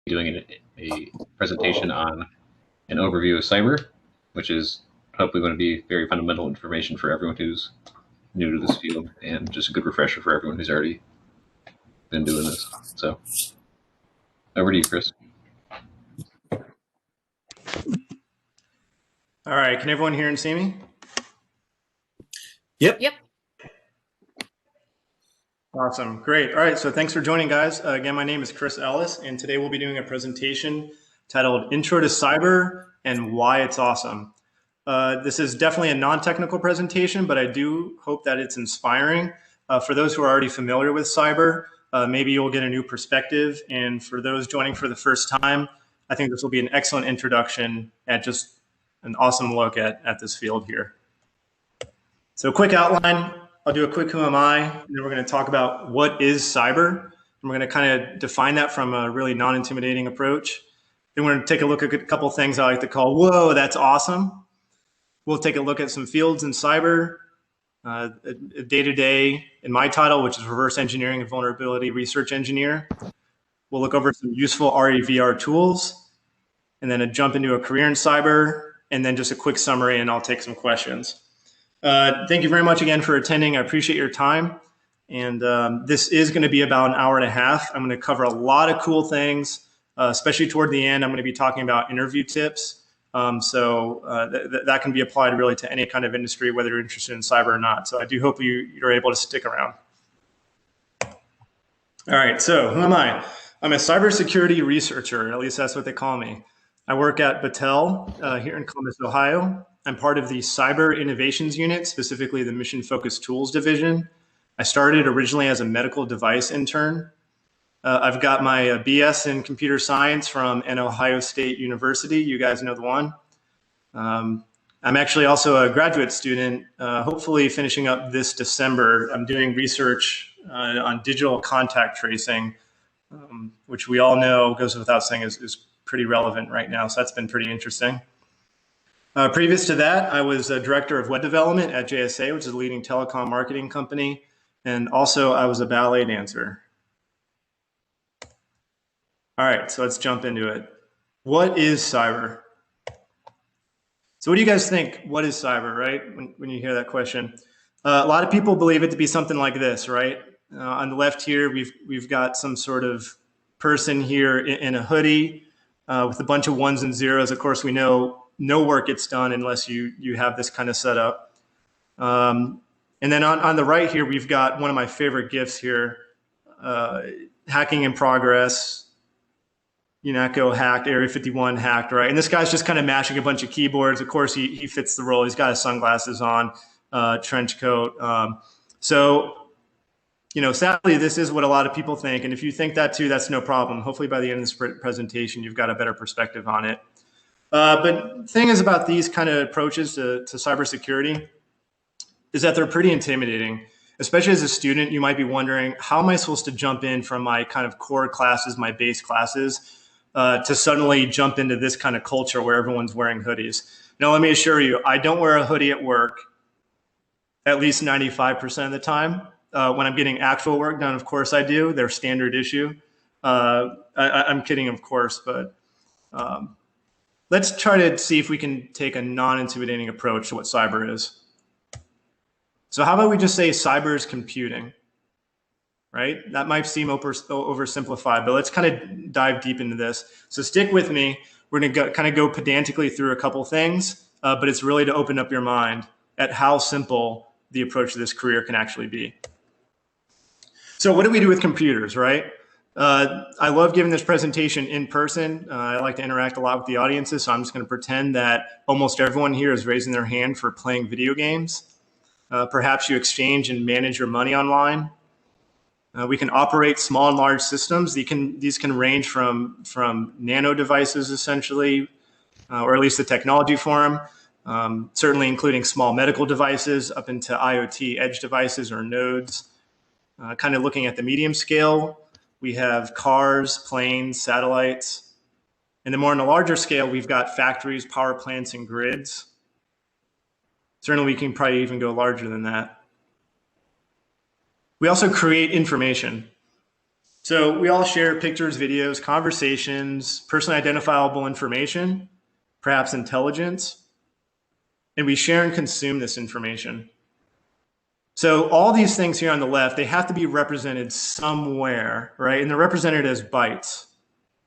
doing a presentation on an overview of cyber, which is hopefully going to be very fundamental information for everyone who's new to this field and just a good refresher for everyone who's already been doing this. So over to you, Chris. All right, can everyone hear and see me? Yep. Awesome, great. All right, so thanks for joining, guys. Again, my name is Chris Ellis, and today we'll be doing a presentation titled Intro to Cyber and Why It's Awesome. This is definitely a non-technical presentation, but I do hope that it's inspiring. For those who are already familiar with cyber, maybe you'll get a new perspective. And for those joining for the first time, I think this will be an excellent introduction at just an awesome look at this field here. So quick outline, I'll do a quick who am I, and then we're going to talk about what is cyber. And we're going to kind of define that from a really non-intimidating approach. Then we're going to take a look at a couple things I like to call, whoa, that's awesome. We'll take a look at some fields in cyber, day-to-day in my title, which is Reverse Engineering and Vulnerability Research Engineer. We'll look over some useful RE/VR tools, and then jump into a career in cyber, and then just a quick summary, and I'll take some questions. Thank you very much again for attending. I appreciate your time. And this is going to be about an hour and a half. I'm going to cover a lot of cool things, especially toward the end. I'm going to be talking about interview tips. That can be applied really to any kind of industry, whether you're interested in cyber or not. So I do hope you're able to stick around. All right, so who am I? I'm a cybersecurity researcher, at least that's what they call me. I work at Battelle here in Columbus, Ohio. I'm part of the Cyber Innovations Unit, specifically the Mission Focused Tools Division. I started originally as a medical device intern. I've got my BS in computer science from an Ohio State University. You guys know the one. I'm actually also a graduate student, hopefully finishing up this December. I'm doing research on digital contact tracing, which we all know goes without saying is pretty relevant right now. So that's been pretty interesting. Previous to that, I was a director of web development at JSA, which is a leading telecom marketing company. And also I was a ballet dancer. All right, so let's jump into it. What is cyber? So what do you guys think? What is cyber, right? When you hear that question. A lot of people believe it to be something like this, right? On the left here, we've got some sort of person here in a hoodie with a bunch of ones and zeros. Of course, we know no work gets done unless you have this kind of setup. And then on the right here, we've got one of my favorite GIFs here, hacking in progress. UNACO hacked, Area 51 hacked, right? And this guy's just kind of mashing a bunch of keyboards. Of course, he fits the role. He's got his sunglasses on, trench coat. So, sadly, this is what a lot of people think. And if you think that too, that's no problem. Hopefully by the end of this presentation, you've got a better perspective on it. But the thing is about these kind of approaches to cybersecurity is that they're pretty intimidating. Especially as a student, you might be wondering, how am I supposed to jump in from my kind of core classes, my base classes, to suddenly jump into this kind of culture where everyone's wearing hoodies? Now, let me assure you, I don't wear a hoodie at work at least 95% of the time. When I'm getting actual work done, of course I do. They're standard issue. I'm kidding, of course, but let's try to see if we can take a non-intimidating approach to what cyber is. So how about we just say cyber is computing, right? That might seem oversimplified, but let's kind of dive deep into this. So stick with me. We're going to kind of go pedantically through a couple things, but it's really to open up your mind at how simple the approach to this career can actually be. So what do we do with computers, right? I love giving this presentation in person. I like to interact a lot with the audiences, so I'm just going to pretend that almost everyone here is raising their hand for playing video games. Perhaps you exchange and manage your money online. We can operate small and large systems. These can range from nano devices, essentially, or at least the technology for them, certainly including small medical devices up into IoT edge devices or nodes. Kind of looking at the medium scale, we have cars, planes, satellites. And then more on a larger scale, we've got factories, power plants, and grids. Certainly, we can probably even go larger than that. We also create information. So we all share pictures, videos, conversations, personally identifiable information, perhaps intelligence, and we share and consume this information. So all these things here on the left, they have to be represented somewhere, right? And they're represented as bytes.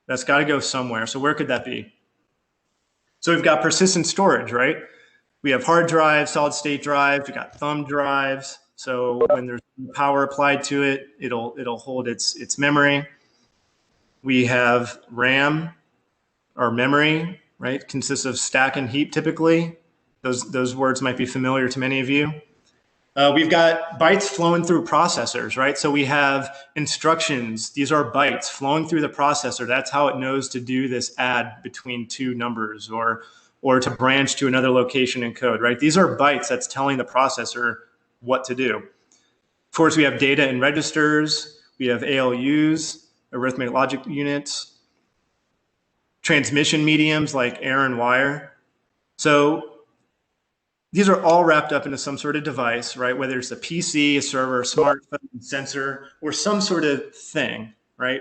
That's got to go somewhere. So where could that be? So we've got persistent storage, right? We have hard drives, solid state drives, we've got thumb drives. So when there's power applied to it, it'll hold its memory. We have RAM, or memory, right? Consists of stack and heap typically. Those words might be familiar to many of you. We've got bytes flowing through processors, right? So we have instructions. These are bytes flowing through the processor. That's how it knows to do this add between two numbers or to branch to another location in code, right? These are bytes that's telling the processor what to do. Of course, we have data in registers. We have ALUs, arithmetic logic units, transmission mediums like air and wire. So these are all wrapped up into some sort of device, right? Whether it's a PC, a server, a smartphone, sensor, or some sort of thing, right?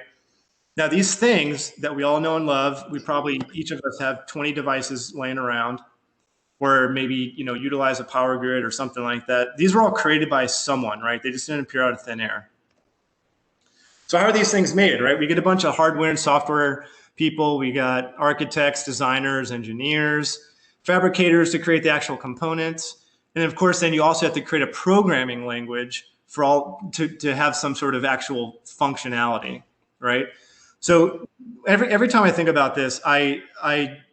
Now, these things that we all know and love, we probably, each of us have 20 devices laying around, or maybe, utilize a power grid or something like that. These were all created by someone, right? They just didn't appear out of thin air. So how are these things made, right? We get a bunch of hardware and software people. We got architects, designers, engineers, fabricators to create the actual components. And of course, then you also have to create a programming language for all to have some sort of actual functionality, right? So every time I think about this, I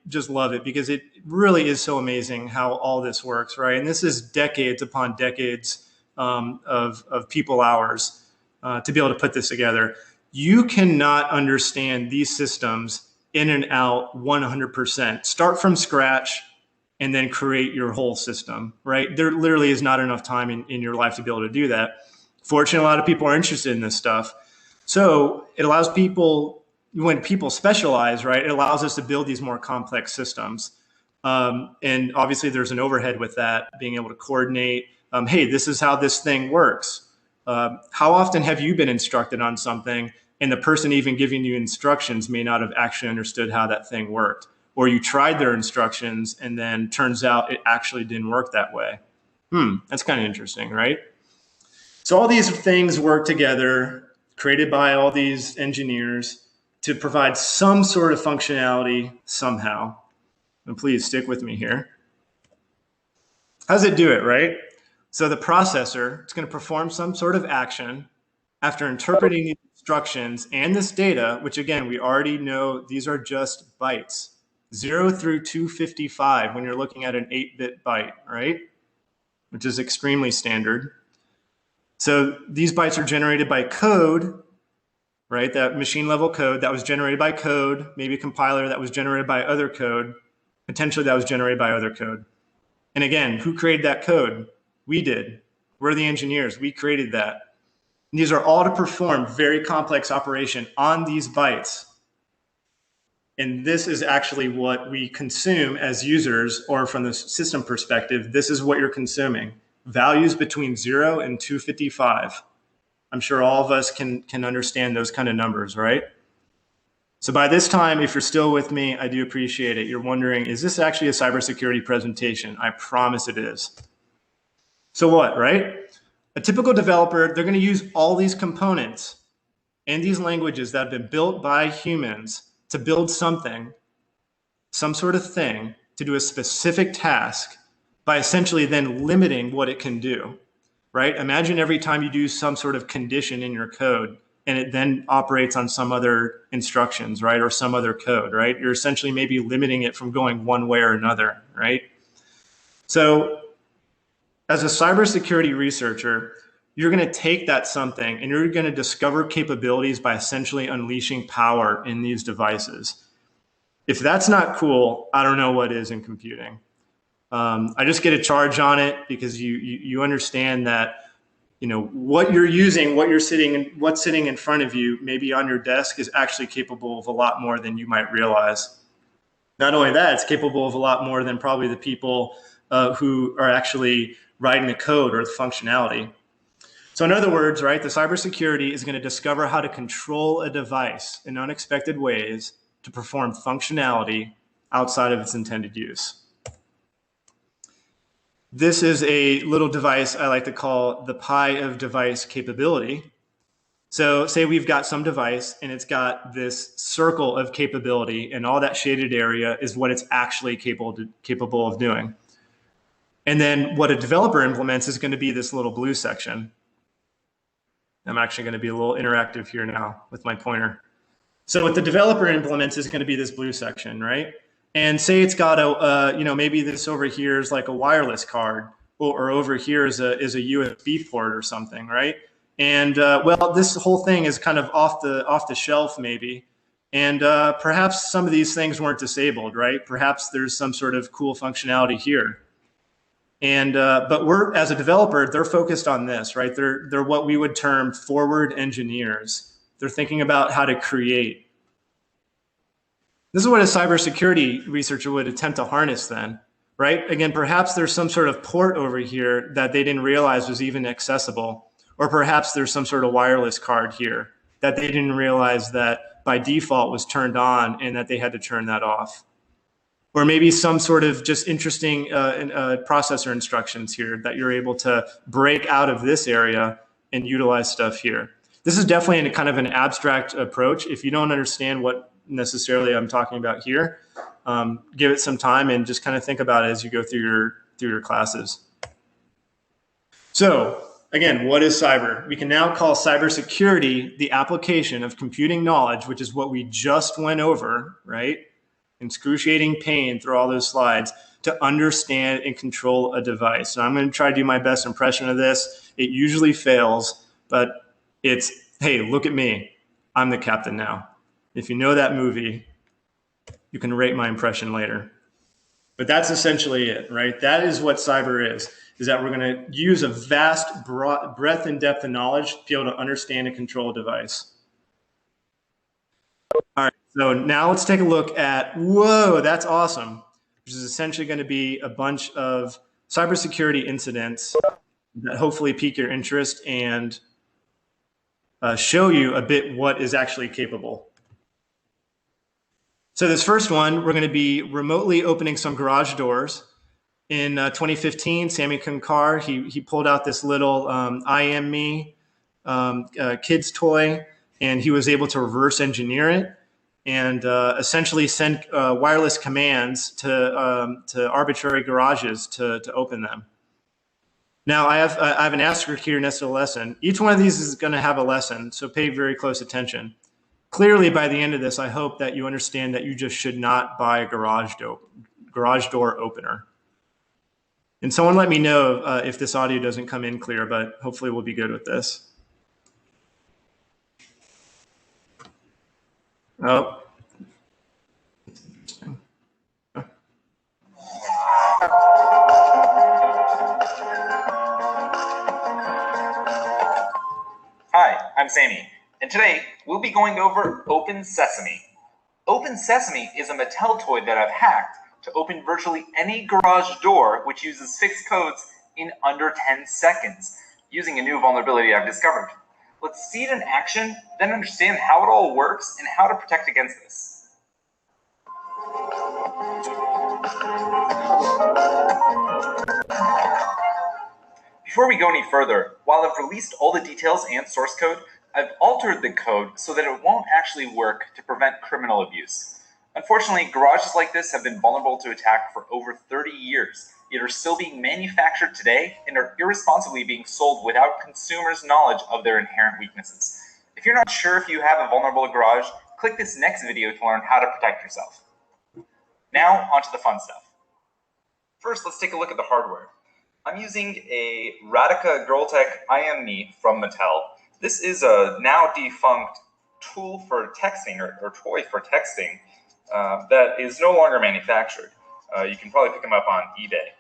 just love it because it really is so amazing how all this works, right? And this is decades upon decades of people hours to be able to put this together. You cannot understand these systems in and out 100%. Start from scratch and then create your whole system, right? There literally is not enough time in your life to be able to do that. Fortunately, a lot of people are interested in this stuff. So it allows people, when people specialize, right, it allows us to build these more complex systems. And obviously there's an overhead with that, being able to coordinate, hey, this is how this thing works. How often have you been instructed on something and the person even giving you instructions may not have actually understood how that thing worked? Or you tried their instructions and then turns out it actually didn't work that way. That's kind of interesting, right? So all these things work together, created by all these engineers to provide some sort of functionality somehow. And please stick with me here. How does it do it, right? So the processor, it's going to perform some sort of action after interpreting these instructions and this data, which again, we already know these are just bytes. 0 through 255 when you're looking at an 8-bit byte, right? Which is extremely standard. So these bytes are generated by code, right? That machine level code that was generated by code, maybe a compiler that was generated by other code, potentially that was generated by other code. And again, who created that code? We did. We're the engineers. We created that. And these are all to perform very complex operation on these bytes. And this is actually what we consume as users, or from the system perspective, this is what you're consuming. Values between 0 and 255. I'm sure all of us can understand those kind of numbers, right? So by this time, if you're still with me, I do appreciate it. You're wondering, is this actually a cybersecurity presentation? I promise it is. So what, right? A typical developer, they're going to use all these components and these languages that have been built by humans to build something, some sort of thing, to do a specific task by essentially then limiting what it can do, right? Imagine every time you do some sort of condition in your code and it then operates on some other instructions, right? Or some other code, right? You're essentially maybe limiting it from going one way or another, right? So as a cybersecurity researcher, you're going to take that something and you're going to discover capabilities by essentially unleashing power in these devices. If that's not cool, I don't know what is in computing. I just get a charge on it because you understand that, what you're using, what's sitting in front of you, maybe on your desk, is actually capable of a lot more than you might realize. Not only that, it's capable of a lot more than probably the people who are actually writing the code or the functionality. So in other words, right, the cybersecurity is going to discover how to control a device in unexpected ways to perform functionality outside of its intended use. This is a little device I like to call the pie of device capability. So say we've got some device and it's got this circle of capability, and all that shaded area is what it's actually capable of doing. And then what a developer implements is going to be this little blue section. I'm actually going to be a little interactive here now with my pointer. So what the developer implements is going to be this blue section, right? And say it's got a, maybe this over here is like a wireless card, or over here is a USB port or something, right? And well, this whole thing is kind of off the shelf maybe. And perhaps some of these things weren't disabled, right? Perhaps there's some sort of cool functionality here. And but we're, as a developer, they're focused on this, right? They're what we would term forward engineers. They're thinking about how to create. This is what a cybersecurity researcher would attempt to harness then, right? Again, perhaps there's some sort of port over here that they didn't realize was even accessible, or perhaps there's some sort of wireless card here that they didn't realize that by default was turned on and that they had to turn that off. Or maybe some sort of just interesting processor instructions here that you're able to break out of this area and utilize stuff here. This is definitely kind of an abstract approach. If you don't understand what necessarily I'm talking about here, give it some time and just kind of think about it as you go through your classes. So again, what is cyber? We can now call cybersecurity the application of computing knowledge, which is what we just went over, right? Excruciating pain through all those slides, to understand and control a device. And I'm going to try to do my best impression of this. It usually fails, but it's, hey, look at me. I'm the captain now. If you know that movie, you can rate my impression later. But that's essentially it, right? That is what cyber is that we're going to use a vast breadth and depth of knowledge to be able to understand and control a device. All right, so now let's take a look at, whoa, that's awesome, which is essentially going to be a bunch of cybersecurity incidents that hopefully pique your interest and show you a bit what is actually capable. So this first one, we're going to be remotely opening some garage doors. In 2015, Sammy Concolic, he pulled out this little I Am Me kid's toy, and he was able to reverse engineer it and essentially send wireless commands to arbitrary garages to open them. Now I have an asterisk here next to the lesson. Each one of these is going to have a lesson, so pay very close attention. Clearly, by the end of this, I hope that you understand that you just should not buy a garage door opener. And someone let me know if this audio doesn't come in clear, but hopefully we'll be good with this. Oh. Hi, I'm Sammy, and today we'll be going over Open Sesame. Open Sesame is a Battelle toy that I've hacked to open virtually any garage door, which uses fixed codes in under 10 seconds, using a new vulnerability I've discovered. Let's see it in action, then understand how it all works and how to protect against this. Before we go any further, while I've released all the details and source code, I've altered the code so that it won't actually work to prevent criminal abuse. Unfortunately, garages like this have been vulnerable to attack for over 30 years, yet are still being manufactured today and are irresponsibly being sold without consumers' knowledge of their inherent weaknesses. If you're not sure if you have a vulnerable garage, click this next video to learn how to protect yourself. Now, onto the fun stuff. First, let's take a look at the hardware. I'm using a Radica Girltech I Am Me from Battelle. This is a now defunct tool for texting, or toy for texting, that is no longer manufactured. You can probably pick them up on eBay.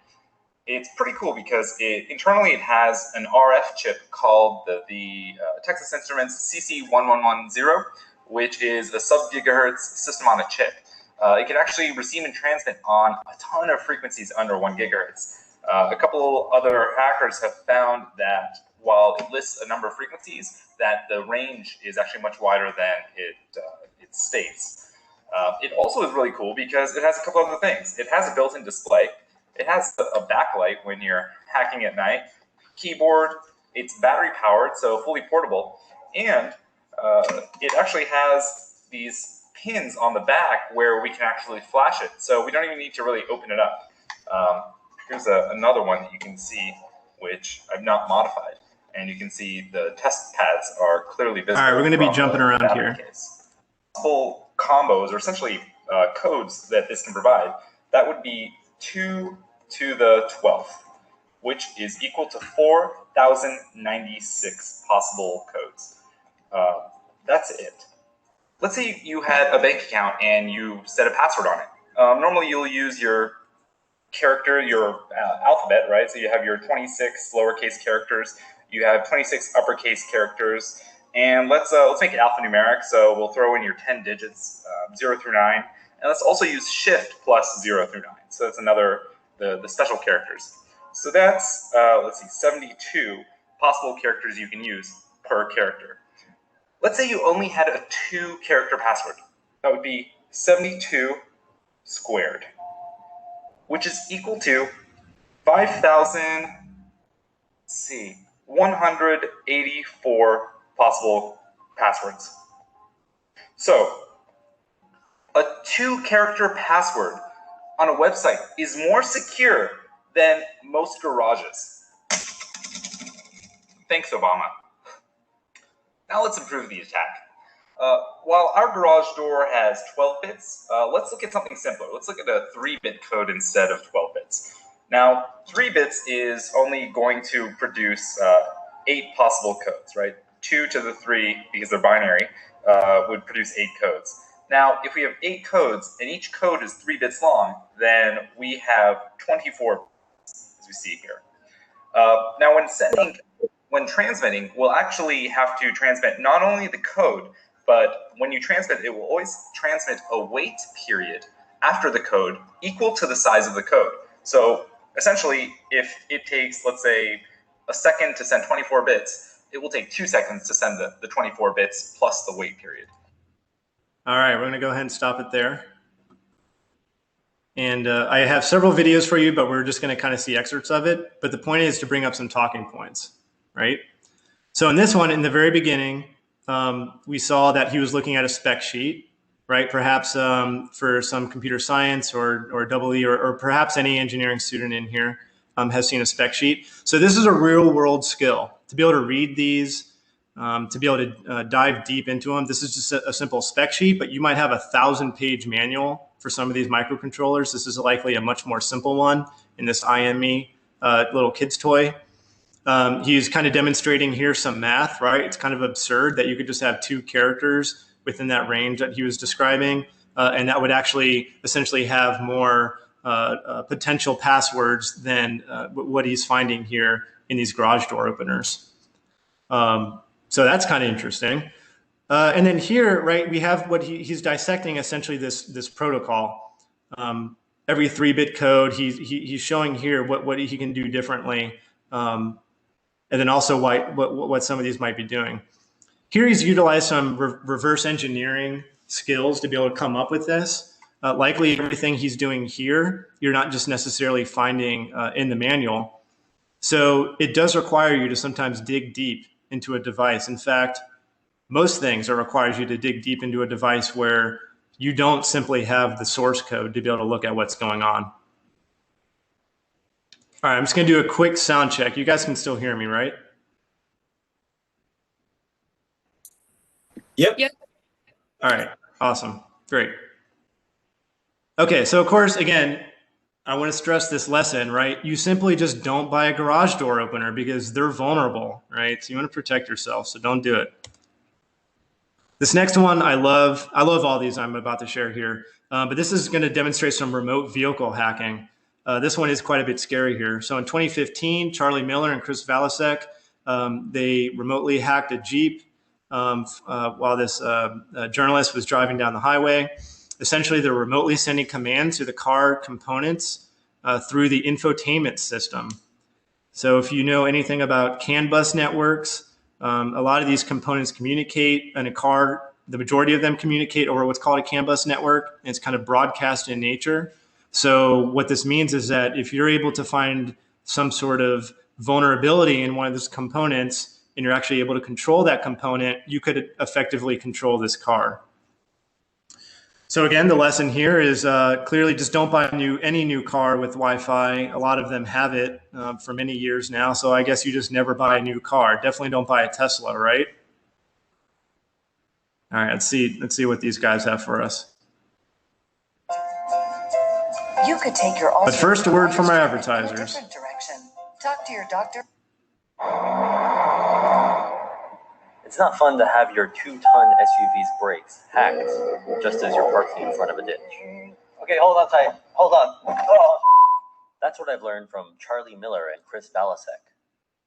It's pretty cool because internally it has an RF chip called the Texas Instruments CC1110, which is a sub-gigahertz system on a chip. It can actually receive and transmit on a ton of frequencies under 1 gigahertz. A couple other hackers have found that while it lists a number of frequencies, that the range is actually much wider than it states. It also is really cool because it has a couple other things. It has a built-in display. It has a backlight when you're hacking at night. Keyboard. It's battery powered, so fully portable. And it actually has these pins on the back where we can actually flash it. So we don't even need to really open it up. Here's another one that you can see, which I've not modified. And you can see the test pads are clearly visible. All right, we're going to be jumping around here. Full combos, or essentially codes that this can provide, that would be 2 to the 12th, which is equal to 4,096 possible codes. That's it. Let's say you had a bank account and you set a password on it. Normally you'll use your character, your alphabet, right? So you have your 26 lowercase characters, you have 26 uppercase characters, and let's make it alphanumeric. So we'll throw in your 10 digits, 0 through 9, and let's also use shift plus 0 through 9. So that's another, the special characters. So that's, let's see, 72 possible characters you can use per character. Let's say you only had a 2-character password. That would be 72 squared, which is equal to 184 possible passwords. So a 2-character password on a website is more secure than most garages. Thanks, Obama. Now let's improve the attack. While our garage door has 12 bits, let's look at something simpler. Let's look at a 3-bit code instead of 12 bits. Now, 3 bits is only going to produce 8 possible codes, right? 2 to the 3, because they're binary, would produce 8 codes. Now, if we have 8 codes, and each code is 3 bits long, then we have 24 bits, as we see here. Now, when transmitting, we'll actually have to transmit not only the code, but when you transmit, it will always transmit a wait period after the code equal to the size of the code. So essentially, if it takes, let's say, a second to send 24 bits, it will take 2 seconds to send the 24 bits plus the wait period. All right, we're going to go ahead and stop it there. And I have several videos for you, but we're just going to kind of see excerpts of it. But the point is to bring up some talking points, right? So in this one, in the very beginning, we saw that he was looking at a spec sheet, right? Perhaps for some computer science or EE, or perhaps any engineering student in here has seen a spec sheet. So this is a real world skill to be able to read these, to be able to dive deep into them. This is just a simple spec sheet, but you might have a 1,000-page manual for some of these microcontrollers. This is likely a much more simple one in this IME little kid's toy. He's kind of demonstrating here some math, right? It's kind of absurd that you could just have 2 characters within that range that he was describing, and that would actually essentially have more potential passwords than what he's finding here in these garage door openers. So that's kind of interesting. And then here, right, we have what he's dissecting essentially this protocol. Every 3-bit code, he's showing here what he can do differently. And then also what some of these might be doing. Here he's utilized some reverse engineering skills to be able to come up with this. Likely everything he's doing here, you're not just necessarily finding in the manual. So it does require you to sometimes dig deep into a device. In fact, most things requires you to dig deep into a device where you don't simply have the source code to be able to look at what's going on. All right, I'm just going to do a quick sound check. You guys can still hear me, right? Yep. All right, awesome, great. Okay, so of course, again, I want to stress this lesson, right? You simply just don't buy a garage door opener because they're vulnerable, right? So you want to protect yourself, so don't do it. This next one, I love all these I'm about to share here, but this is going to demonstrate some remote vehicle hacking. This one is quite a bit scary here. So in 2015, Charlie Miller and Chris Valasek, they remotely hacked a Jeep while this journalist was driving down the highway. Essentially, they're remotely sending commands to the car components through the infotainment system. So if you know anything about CAN bus networks, a lot of these components communicate in a car. The majority of them communicate over what's called a CAN bus network. And it's kind of broadcast in nature. So what this means is that if you're able to find some sort of vulnerability in one of those components and you're actually able to control that component, you could effectively control this car. So again, the lesson here is clearly just don't buy any new car with Wi-Fi. A lot of them have it for many years now. So I guess you just never buy a new car. Definitely don't buy a Tesla, right? All right, let's see what these guys have for us. You could take your But first, a word from our advertisers. In a different direction. Talk to your doctor. It's not fun to have your 2-ton SUV's brakes hacked just as you're parking in front of a ditch. Okay, hold on tight. Hold on. Oh. That's what I've learned from Charlie Miller and Chris Balasek,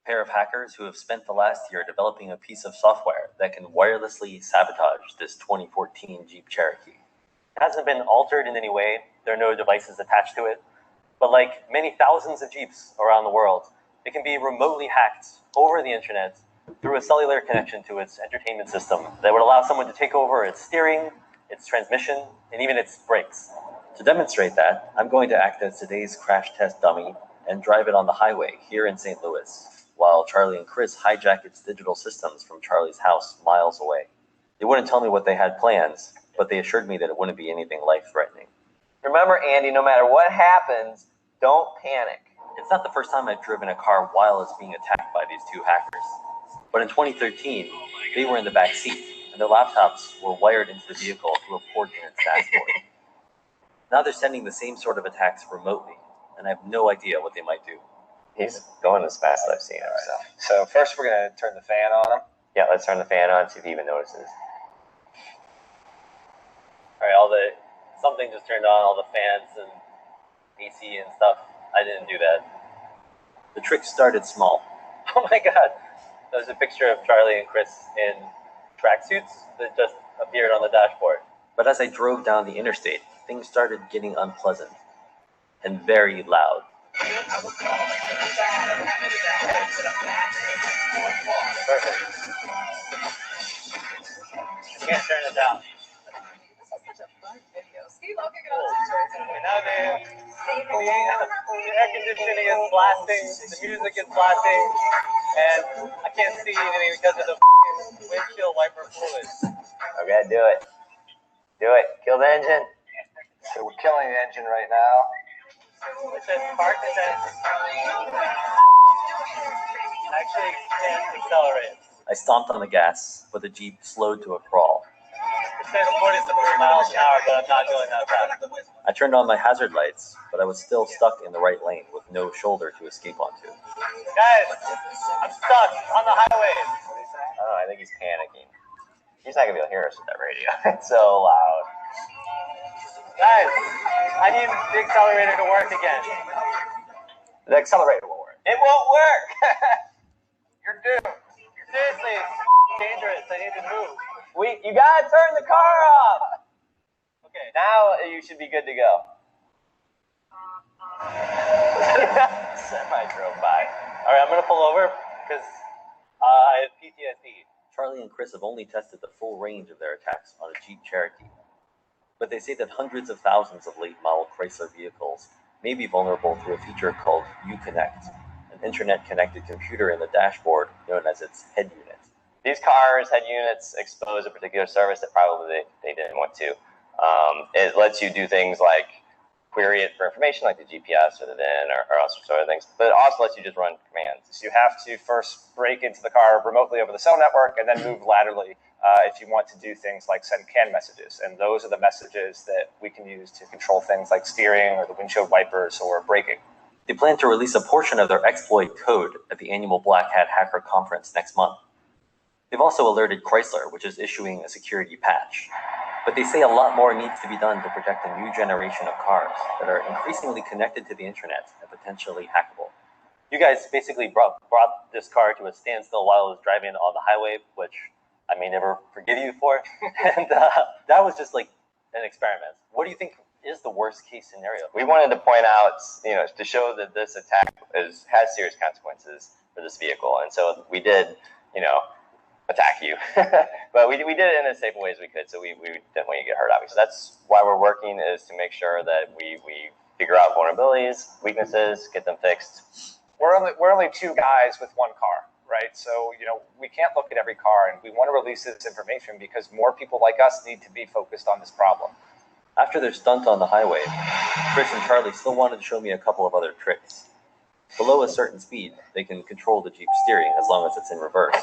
a pair of hackers who have spent the last year developing a piece of software that can wirelessly sabotage this 2014 Jeep Cherokee. It hasn't been altered in any way. There are no devices attached to it. But like many thousands of Jeeps around the world, it can be remotely hacked over the internet through a cellular connection to its entertainment system that would allow someone to take over its steering, its transmission, and even its brakes. To demonstrate that, I'm going to act as today's crash test dummy and drive it on the highway here in St. Louis, while Charlie and Chris hijack its digital systems from Charlie's house miles away. They wouldn't tell me what they had plans, but they assured me that it wouldn't be anything life-threatening. Remember, Andy, no matter what happens, don't panic. It's not the first time I've driven a car while it's being attacked by these two hackers. But in 2013, they were in the back seat, and their laptops were wired into the vehicle through a port in its dashboard. Now they're sending the same sort of attacks remotely, and I have no idea what they might do. He's going as fast as I've seen him. So first we're going to turn the fan on him. Yeah, let's turn the fan on, see if he even notices. All right, something just turned on, all the fans and AC and stuff. I didn't do that. The trick started small. Oh my God. There's a picture of Charlie and Chris in tracksuits that just appeared on the dashboard. But as I drove down the interstate, things started getting unpleasant and very loud. Perfect. I can't turn it down. Now the air conditioning is blasting, the music is blasting, and I can't see anything because of the windshield wiper fluid. Okay, do it. Do it. Kill the engine. So we're killing the engine right now. It says park descent. Actually, can't accelerate. I stomped on the gas, but the Jeep slowed to a crawl. It says 40 to 3 miles an hour, but I'm not going that fast. I turned on my hazard lights, but I was still stuck in the right lane with no shoulder to escape onto. Guys, I'm stuck on the highway. Oh, I think he's panicking. He's not going to be able to hear us with that radio. It's so loud. Guys, I need the accelerator to work again. The accelerator won't work. It won't work. You're doomed. Seriously, it's dangerous. I need to move. You gotta turn the car off. Okay. Now you should be good to go. Semi drove by. All right, I'm gonna pull over because I have PTSD. Charlie and Chris have only tested the full range of their attacks on a Jeep Cherokee, but they say that hundreds of thousands of late model Chrysler vehicles may be vulnerable through a feature called Uconnect, an internet-connected computer in the dashboard known as its head unit. These cars head units expose a particular service that probably they didn't want to. It lets you do things like query it for information, like the GPS or the VIN or all sorts of other things. But it also lets you just run commands. So you have to first break into the car remotely over the cell network and then move laterally if you want to do things like send CAN messages. And those are the messages that we can use to control things like steering or the windshield wipers or braking. They plan to release a portion of their exploit code at the annual Black Hat Hacker Conference next month. They've also alerted Chrysler, which is issuing a security patch. But they say a lot more needs to be done to protect a new generation of cars that are increasingly connected to the internet and potentially hackable. You guys basically brought this car to a standstill while it was driving on the highway, which I may never forgive you for. And that was just like an experiment. What do you think is the worst case scenario? We wanted to point out, to show that this attack has serious consequences for this vehicle. And so we did, attack you, but we did it in as safe a way as we could. So we didn't want you to get hurt, obviously. That's why we're working, is to make sure that we figure out vulnerabilities, weaknesses, get them fixed. We're only two guys with one car, right? So, we can't look at every car, and we want to release this information because more people like us need to be focused on this problem. After their stunt on the highway, Chris and Charlie still wanted to show me a couple of other tricks. Below a certain speed, they can control the Jeep's steering as long as it's in reverse,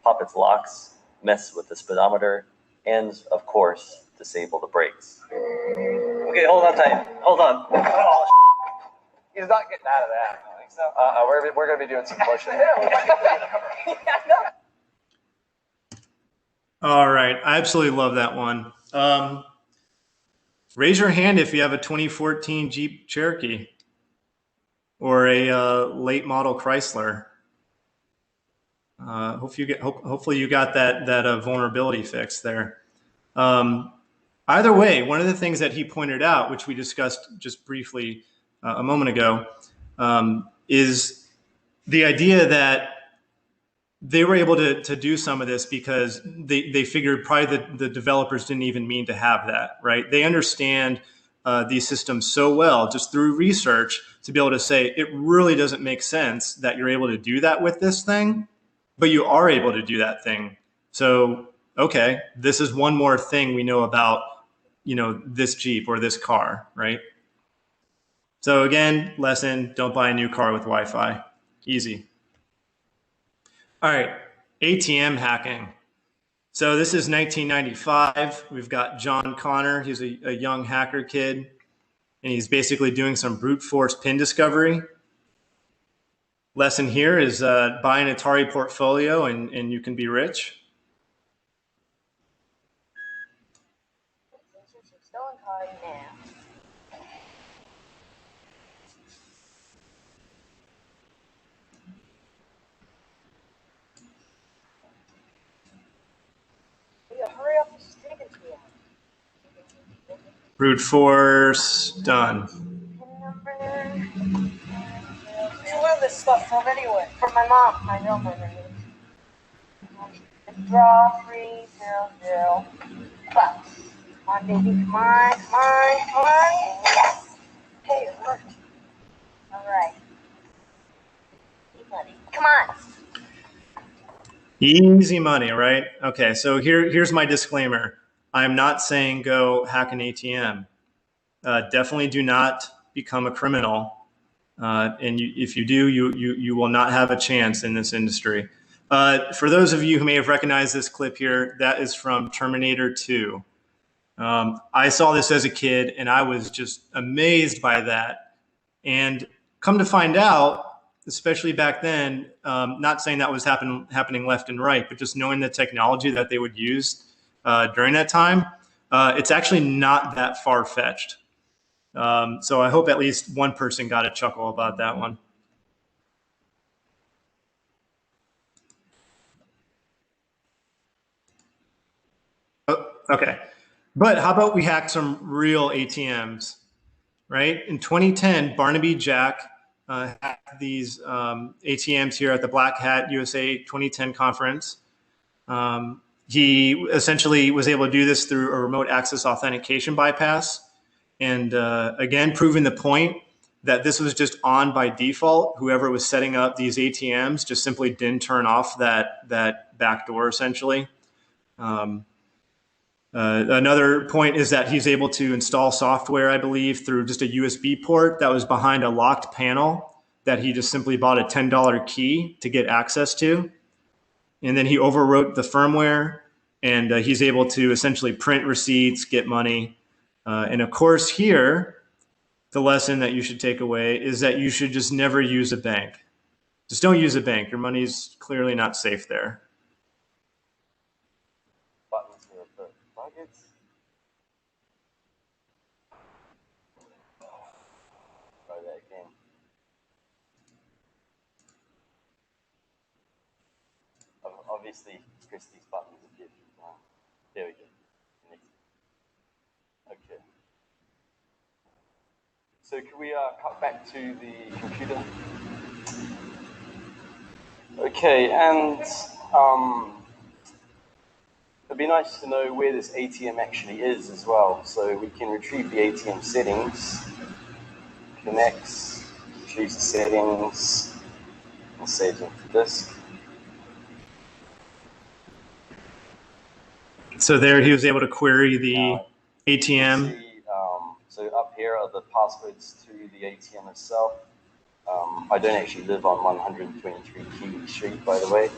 pop its locks, mess with the speedometer, and, of course, disable the brakes. Okay, hold on tight. Hold on. Oh, he's not getting out of that. I think so. We're going to be doing some pushing. All right. I absolutely love that one. Raise your hand if you have a 2014 Jeep Cherokee or a late model Chrysler. Hopefully you got that vulnerability fixed there. Either way, one of the things that he pointed out, which we discussed just briefly a moment ago, is the idea that they were able to do some of this because they figured probably the developers didn't even mean to have that, right? They understand these systems so well just through research to be able to say it really doesn't make sense that you're able to do that with this thing, but you are able to do that thing. So, okay, this is one more thing we know about, this Jeep or this car, right? So again, lesson, don't buy a new car with Wi-Fi. Easy. All right, ATM hacking. So this is 1995. We've got John Connor. He's a young hacker kid, and he's basically doing some brute force pin discovery. Lesson here is buy an Atari portfolio and you can be rich. Stolen card now. Hurry up, it's taking too long. Brute force, done. PIN number. Where'd you learn this stuff from anyway? From my mom, my real mother. Withdraw 300 bucks. Come on, baby, come on, come on, come on. Yes! Hey, it worked. All right. Hey, buddy, come on. Easy money, right? Okay, so here's my disclaimer. I'm not saying go hack an ATM. Definitely do not become a criminal. And if you do, you will not have a chance in this industry. For those of you who may have recognized this clip here, that is from Terminator 2. I saw this as a kid, and I was just amazed by that. And come to find out, especially back then, not saying that was happening left and right, but just knowing the technology that they would use during that time, it's actually not that far-fetched. So I hope at least one person got a chuckle about that one. Okay, but how about we hack some real ATMs, right? In 2010, Barnaby Jack hacked these ATMs here at the Black Hat USA 2010 conference. He essentially was able to do this through a remote access authentication bypass. And again, proving the point that this was just on by default. Whoever was setting up these ATMs just simply didn't turn off that back door, essentially. Another point is that he's able to install software, I believe, through just a USB port that was behind a locked panel that he just simply bought a $10 key to get access to. And then he overwrote the firmware, and he's able to essentially print receipts, get money. And of course here, the lesson that you should take away is that you should just never use a bank. Just don't use a bank. Your money's clearly not safe there. Buttons here for buckets. Try that again. Obviously, Christie's buttons are different. There we go. Okay. So can we cut back to the computer? Okay, and it'd be nice to know where this ATM actually is as well. So we can retrieve the ATM settings, connects, retrieves the settings, and saves it to disk. So there he was able to query the ATM. See, so up here are the passwords to the ATM itself. I don't actually live on 123 Kiwi Street, by the way,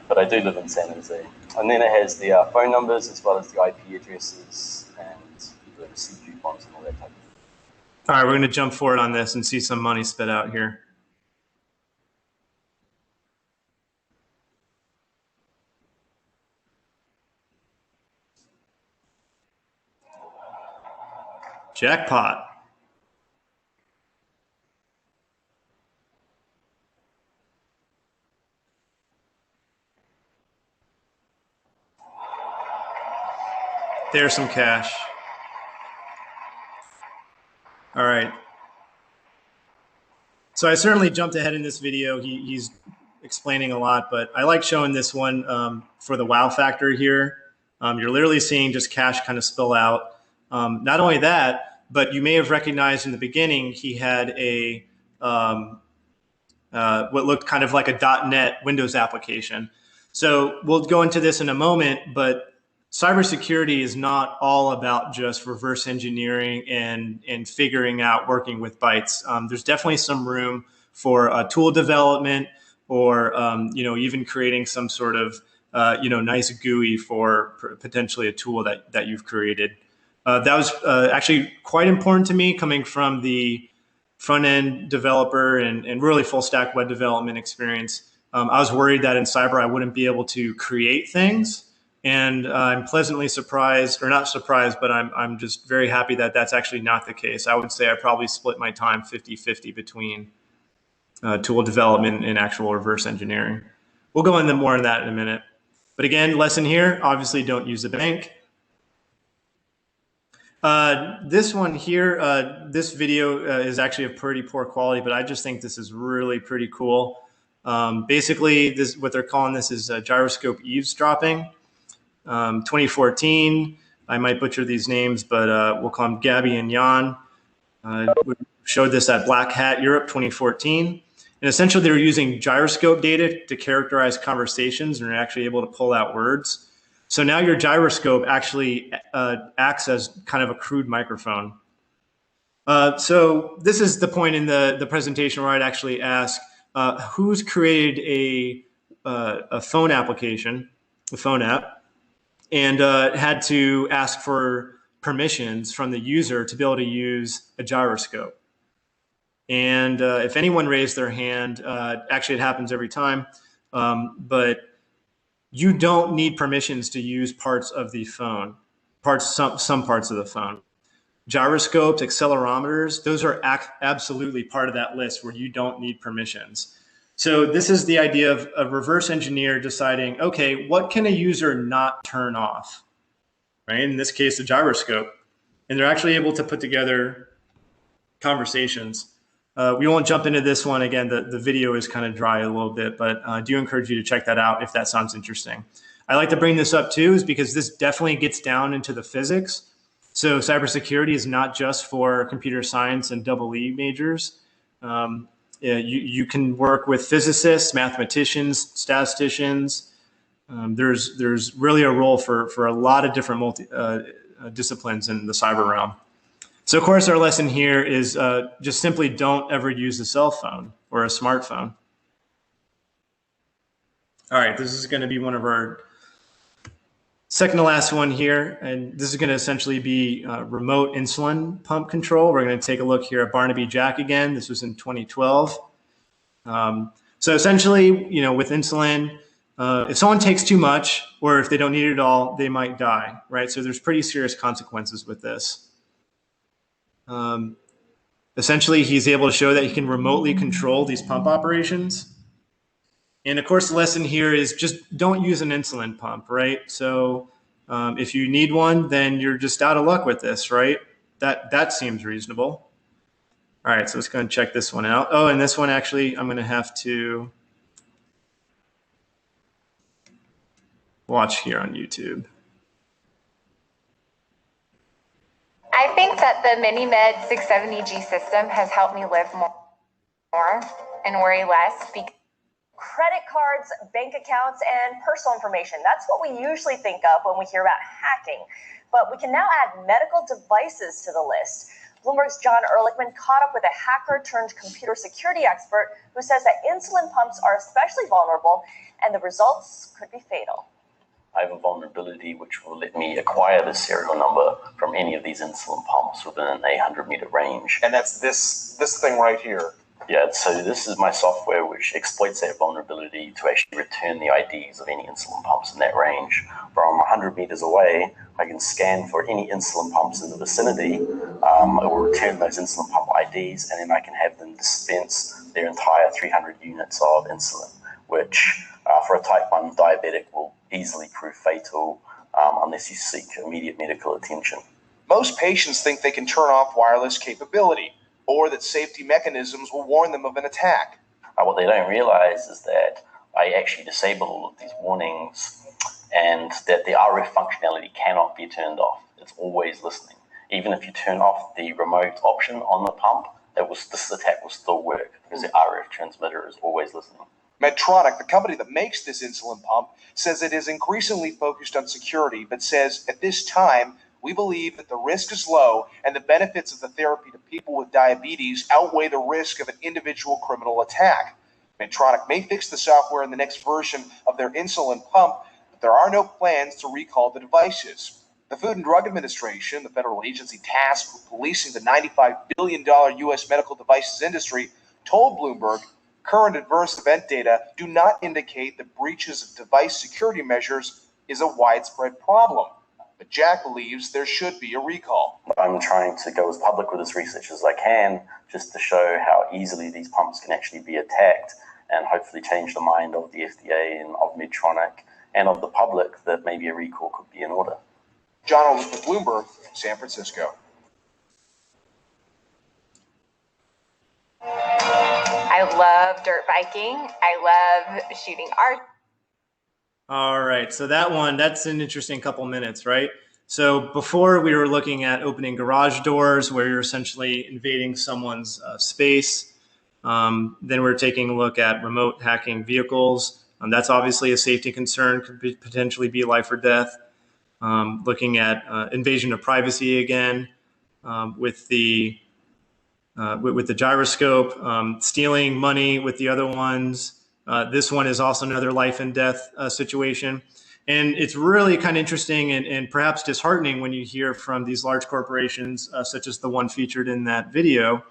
but I do live in San Jose. And then it has the phone numbers as well as the IP addresses and the receipt coupons and all that type of thing. All right, we're going to jump forward on this and see some money spit out here. Jackpot. There's some cash. All right. So I certainly jumped ahead in this video. He's explaining a lot, but I like showing this one for the wow factor here. You're literally seeing just cash kind of spill out. Not only that, but you may have recognized in the beginning he had a what looked kind of like a .NET Windows application. So we'll go into this in a moment, but cybersecurity is not all about just reverse engineering and figuring out working with bytes. There's definitely some room for tool development or even creating some sort of nice GUI for potentially a tool that you've created. That was actually quite important to me coming from the front-end developer and really full-stack web development experience. I was worried that in cyber I wouldn't be able to create things. And I'm pleasantly surprised, or not surprised, but I'm just very happy that that's actually not the case. I would say I probably split my time 50-50 between tool development and actual reverse engineering. We'll go into more on that in a minute. But again, lesson here, obviously don't use the bank. This one here, this video is actually of pretty poor quality, but I just think this is really pretty cool. Basically, what they're calling this is gyroscope eavesdropping. 2014, I might butcher these names, but we'll call them Gabby and Jan. We showed this at Black Hat Europe 2014. And essentially, they were using gyroscope data to characterize conversations and are actually able to pull out words. So now your gyroscope actually acts as kind of a crude microphone. So this is the point in the presentation where I'd actually ask, who's created a phone application, a phone app, and had to ask for permissions from the user to be able to use a gyroscope. And if anyone raised their hand, actually it happens every time, but you don't need permissions to use parts of the phone, some parts of the phone. Gyroscopes, accelerometers, those are absolutely part of that list where you don't need permissions. So this is the idea of a reverse engineer deciding, okay, what can a user not turn off, right? In this case, the gyroscope. And they're actually able to put together conversations. We won't jump into this one. Again, the video is kind of dry a little bit, but I do encourage you to check that out if that sounds interesting. I like to bring this up too, is because this definitely gets down into the physics. So cybersecurity is not just for computer science and EE majors. You can work with physicists, mathematicians, statisticians. There's really a role for a lot of different disciplines in the cyber realm. So of course, our lesson here is just simply don't ever use a cell phone or a smartphone. All right, this is going to be one of our second to last one here, and this is going to essentially be remote insulin pump control. We're going to take a look here at Barnaby Jack again. This was in 2012. So essentially, with insulin, if someone takes too much or if they don't need it at all, they might die, right? So there's pretty serious consequences with this. Essentially, he's able to show that he can remotely control these pump operations. And of course, the lesson here is just don't use an insulin pump, right? So if you need one, then you're just out of luck with this, right? That seems reasonable. All right, so let's go and check this one out. Oh, and this one actually, I'm going to have to watch here on YouTube. I think that the MiniMed 670G system has helped me live more and worry less. Credit cards, bank accounts, and personal information. That's what we usually think of when we hear about hacking. But we can now add medical devices to the list. Bloomberg's John Ehrlichman caught up with a hacker turned computer security expert who says that insulin pumps are especially vulnerable and the results could be fatal. I have a vulnerability which will let me acquire the serial number from any of these insulin pumps within an 800-meter range. And that's this thing right here. Yeah, so this is my software which exploits that vulnerability to actually return the IDs of any insulin pumps in that range. From 100 meters away, I can scan for any insulin pumps in the vicinity. It will return those insulin pump IDs, and then I can have them dispense their entire 300 units of insulin, which for a type 1 diabetic will easily prove fatal unless you seek immediate medical attention. Most patients think they can turn off wireless capability, or that safety mechanisms will warn them of an attack. What they don't realize is that I actually disable all of these warnings and that the RF functionality cannot be turned off. It's always listening. Even if you turn off the remote option on the pump, this attack will still work because the RF transmitter is always listening. Medtronic, the company that makes this insulin pump, says it is increasingly focused on security, but says at this time, we believe that the risk is low and the benefits of the therapy to people with diabetes outweigh the risk of an individual criminal attack. Medtronic may fix the software in the next version of their insulin pump, but there are no plans to recall the devices. The Food and Drug Administration, the federal agency tasked with policing the $95 billion U.S. medical devices industry, told Bloomberg current adverse event data do not indicate that breaches of device security measures is a widespread problem. But Jack believes there should be a recall. I'm trying to go as public with this research as I can, just to show how easily these pumps can actually be attacked and hopefully change the mind of the FDA and of Medtronic and of the public that maybe a recall could be in order. John Olds with Bloomberg, San Francisco. I love dirt biking. I love shooting art. All right, so that's an interesting couple minutes, right? So before we were looking at opening garage doors where you're essentially invading someone's space. Then we're taking a look at remote hacking vehicles. That's obviously a safety concern, could potentially be life or death. Looking at invasion of privacy again with the gyroscope, stealing money with the other ones. This one is also another life and death situation. And it's really kind of interesting and perhaps disheartening when you hear from these large corporations, such as the one featured in that video,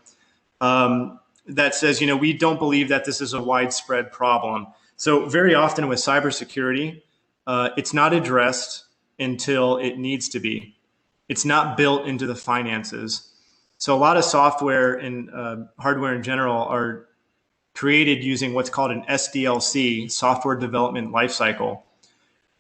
that says, we don't believe that this is a widespread problem. So very often with cybersecurity, it's not addressed until it needs to be. It's not built into the finances. So a lot of software and hardware in general are created using what's called an SDLC, software development lifecycle.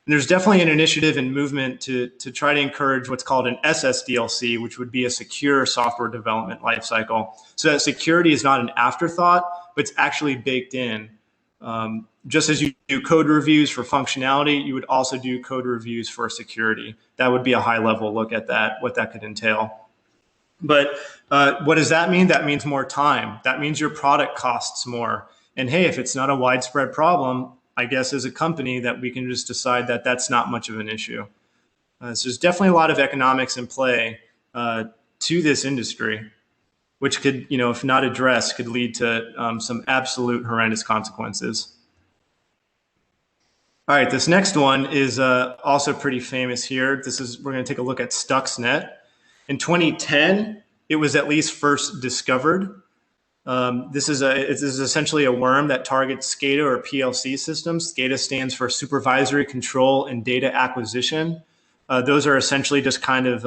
And there's definitely an initiative and movement to try to encourage what's called an SSDLC, which would be a secure software development lifecycle. So that security is not an afterthought, but it's actually baked in. Just as you do code reviews for functionality, you would also do code reviews for security. That would be a high-level look at that, what that could entail. But what does that mean? That means more time. That means your product costs more. And hey, if it's not a widespread problem, I guess as a company that we can just decide that that's not much of an issue. So there's definitely a lot of economics in play to this industry, which could, if not addressed, could lead to some absolute horrendous consequences. All right, this next one is also pretty famous here. We're going to take a look at Stuxnet. In 2010, it was at least first discovered. This is essentially a worm that targets SCADA or PLC systems. SCADA stands for Supervisory Control and Data Acquisition. Those are essentially just kind of,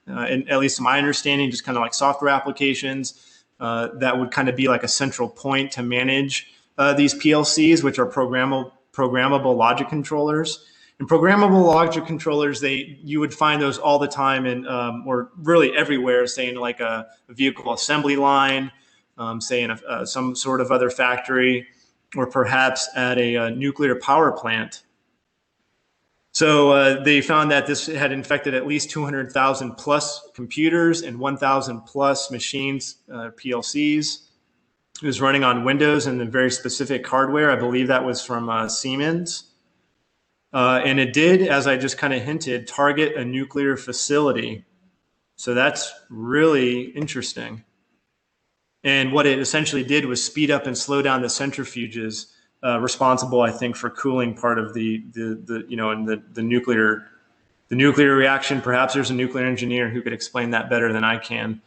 at least to my understanding, just kind of like software applications that would kind of be like a central point to manage these PLCs, which are programmable logic controllers. And programmable logic controllers, you would find those all the time in, or really everywhere, say in like a vehicle assembly line, say in some sort of other factory, or perhaps at a nuclear power plant. So they found that this had infected at least 200,000 plus computers and 1,000 plus machines, PLCs. It was running on Windows and the very specific hardware. I believe that was from Siemens. And it did, as I just kind of hinted, target a nuclear facility. So that's really interesting. And what it essentially did was speed up and slow down the centrifuges responsible, I think, for cooling part of the nuclear reaction. Perhaps there's a nuclear engineer who could explain that better than I can.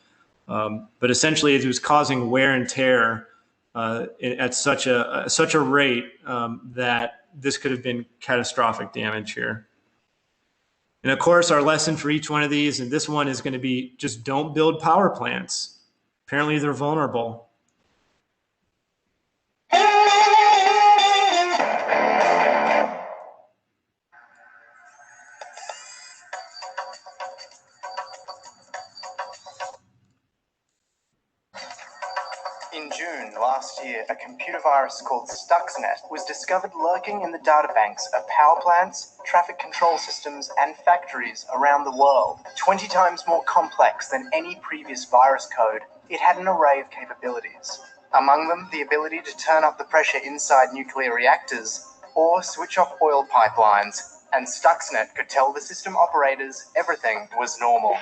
But essentially, it was causing wear and tear at such a rate that this could have been catastrophic damage here. And of course, our lesson for each one of these, and this one is going to be just don't build power plants. Apparently, they're vulnerable. In June last year, a computer virus called Stuxnet was discovered lurking in the databanks of power plants, traffic control systems, and factories around the world. 20 times more complex than any previous virus code, it had an array of capabilities. Among them, the ability to turn up the pressure inside nuclear reactors or switch off oil pipelines, and Stuxnet could tell the system operators everything was normal.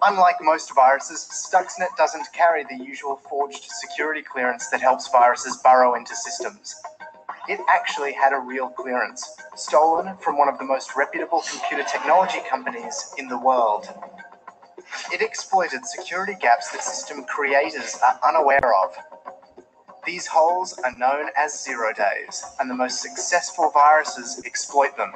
Unlike most viruses, Stuxnet doesn't carry the usual forged security clearance that helps viruses burrow into systems. It actually had a real clearance, stolen from one of the most reputable computer technology companies in the world. It exploited security gaps that system creators are unaware of. These holes are known as 0 days, and the most successful viruses exploit them.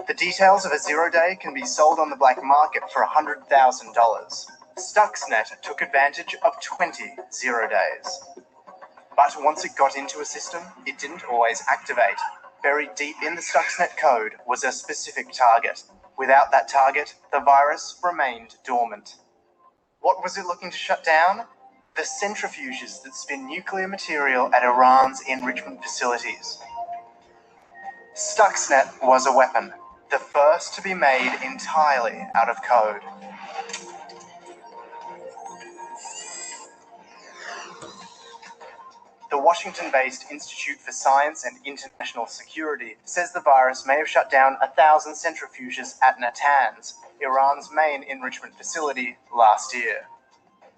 The details of a 0 day can be sold on the black market for $100,000. Stuxnet took advantage of 20 0 days. But once it got into a system, it didn't always activate. Buried deep in the Stuxnet code was a specific target. Without that target, the virus remained dormant. What was it looking to shut down? The centrifuges that spin nuclear material at Iran's enrichment facilities. Stuxnet was a weapon, the first to be made entirely out of code. The Washington-based Institute for Science and International Security says the virus may have shut down 1,000 centrifuges at Natanz, Iran's main enrichment facility, last year.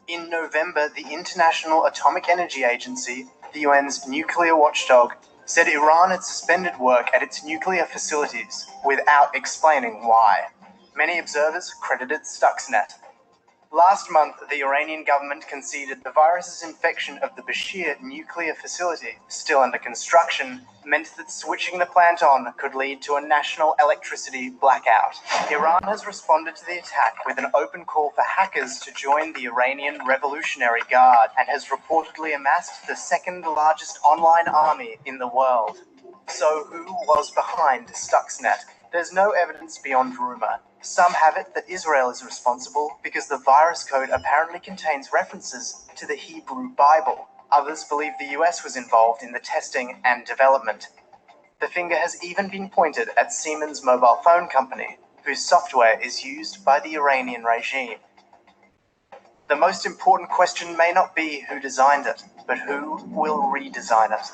In November, the International Atomic Energy Agency, the UN's nuclear watchdog, said Iran had suspended work at its nuclear facilities without explaining why. Many observers credited Stuxnet. Last month, the Iranian government conceded the virus's infection of the Bashir nuclear facility, still under construction, meant that switching the plant on could lead to a national electricity blackout. Iran has responded to the attack with an open call for hackers to join the Iranian Revolutionary Guard and has reportedly amassed the second largest online army in the world. So who was behind Stuxnet? There's no evidence beyond rumor. Some have it that Israel is responsible because the virus code apparently contains references to the Hebrew Bible. Others believe the US was involved in the testing and development. The finger has even been pointed at Siemens mobile phone company, whose software is used by the Iranian regime. The most important question may not be who designed it, but who will redesign it.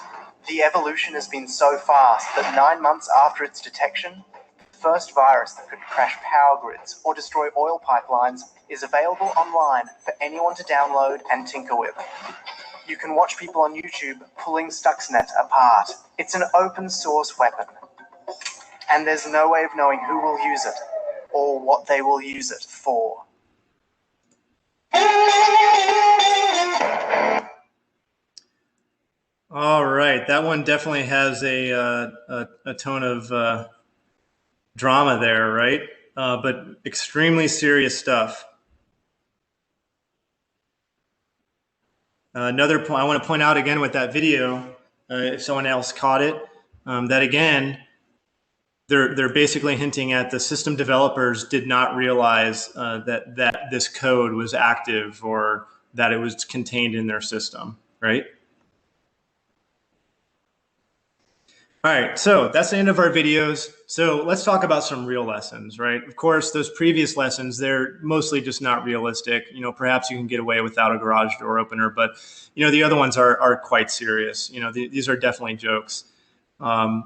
The evolution has been so fast that 9 months after its detection, first virus that could crash power grids or destroy oil pipelines is available online for anyone to download and tinker with. You can watch people on YouTube pulling Stuxnet apart. It's an open source weapon. And there's no way of knowing who will use it or what they will use it for. All right, that one definitely has a tone of drama there, right? But extremely serious stuff. Another point I want to point out again with that video, if someone else caught it, that again, they're basically hinting at the system developers did not realize that this code was active or that it was contained in their system, right? All right, so that's the end of our videos. So let's talk about some real lessons, right? Of course, those previous lessons, they're mostly just not realistic. You know, perhaps you can get away without a garage door opener, but, you know, the other ones are quite serious. You know, these are definitely jokes. You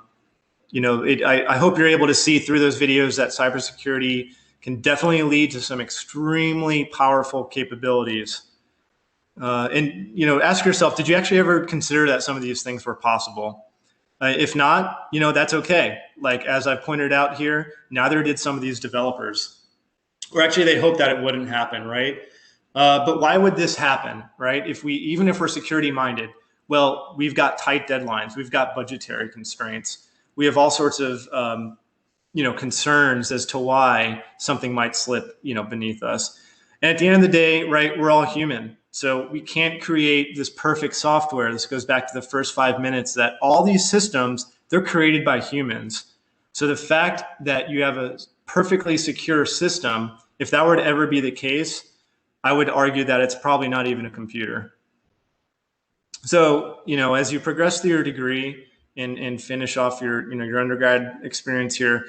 know, I hope you're able to see through those videos that cybersecurity can definitely lead to some extremely powerful capabilities. And, you know, ask yourself, did you actually ever consider that some of these things were possible? If not, you know, that's okay. Like, as I pointed out here, neither did some of these developers. Or actually, they hoped that it wouldn't happen, right? But why would this happen, right? Even if we're security minded, well, we've got tight deadlines. We've got budgetary constraints. We have all sorts of, you know, concerns as to why something might slip, you know, beneath us. And at the end of the day, right, we're all human. So we can't create this perfect software. This goes back to the first 5 minutes, that all these systems, they're created by humans. So the fact that you have a perfectly secure system, if that were to ever be the case, I would argue that it's probably not even a computer. So, you know, as you progress through your degree and finish off your, you know, your undergrad experience here,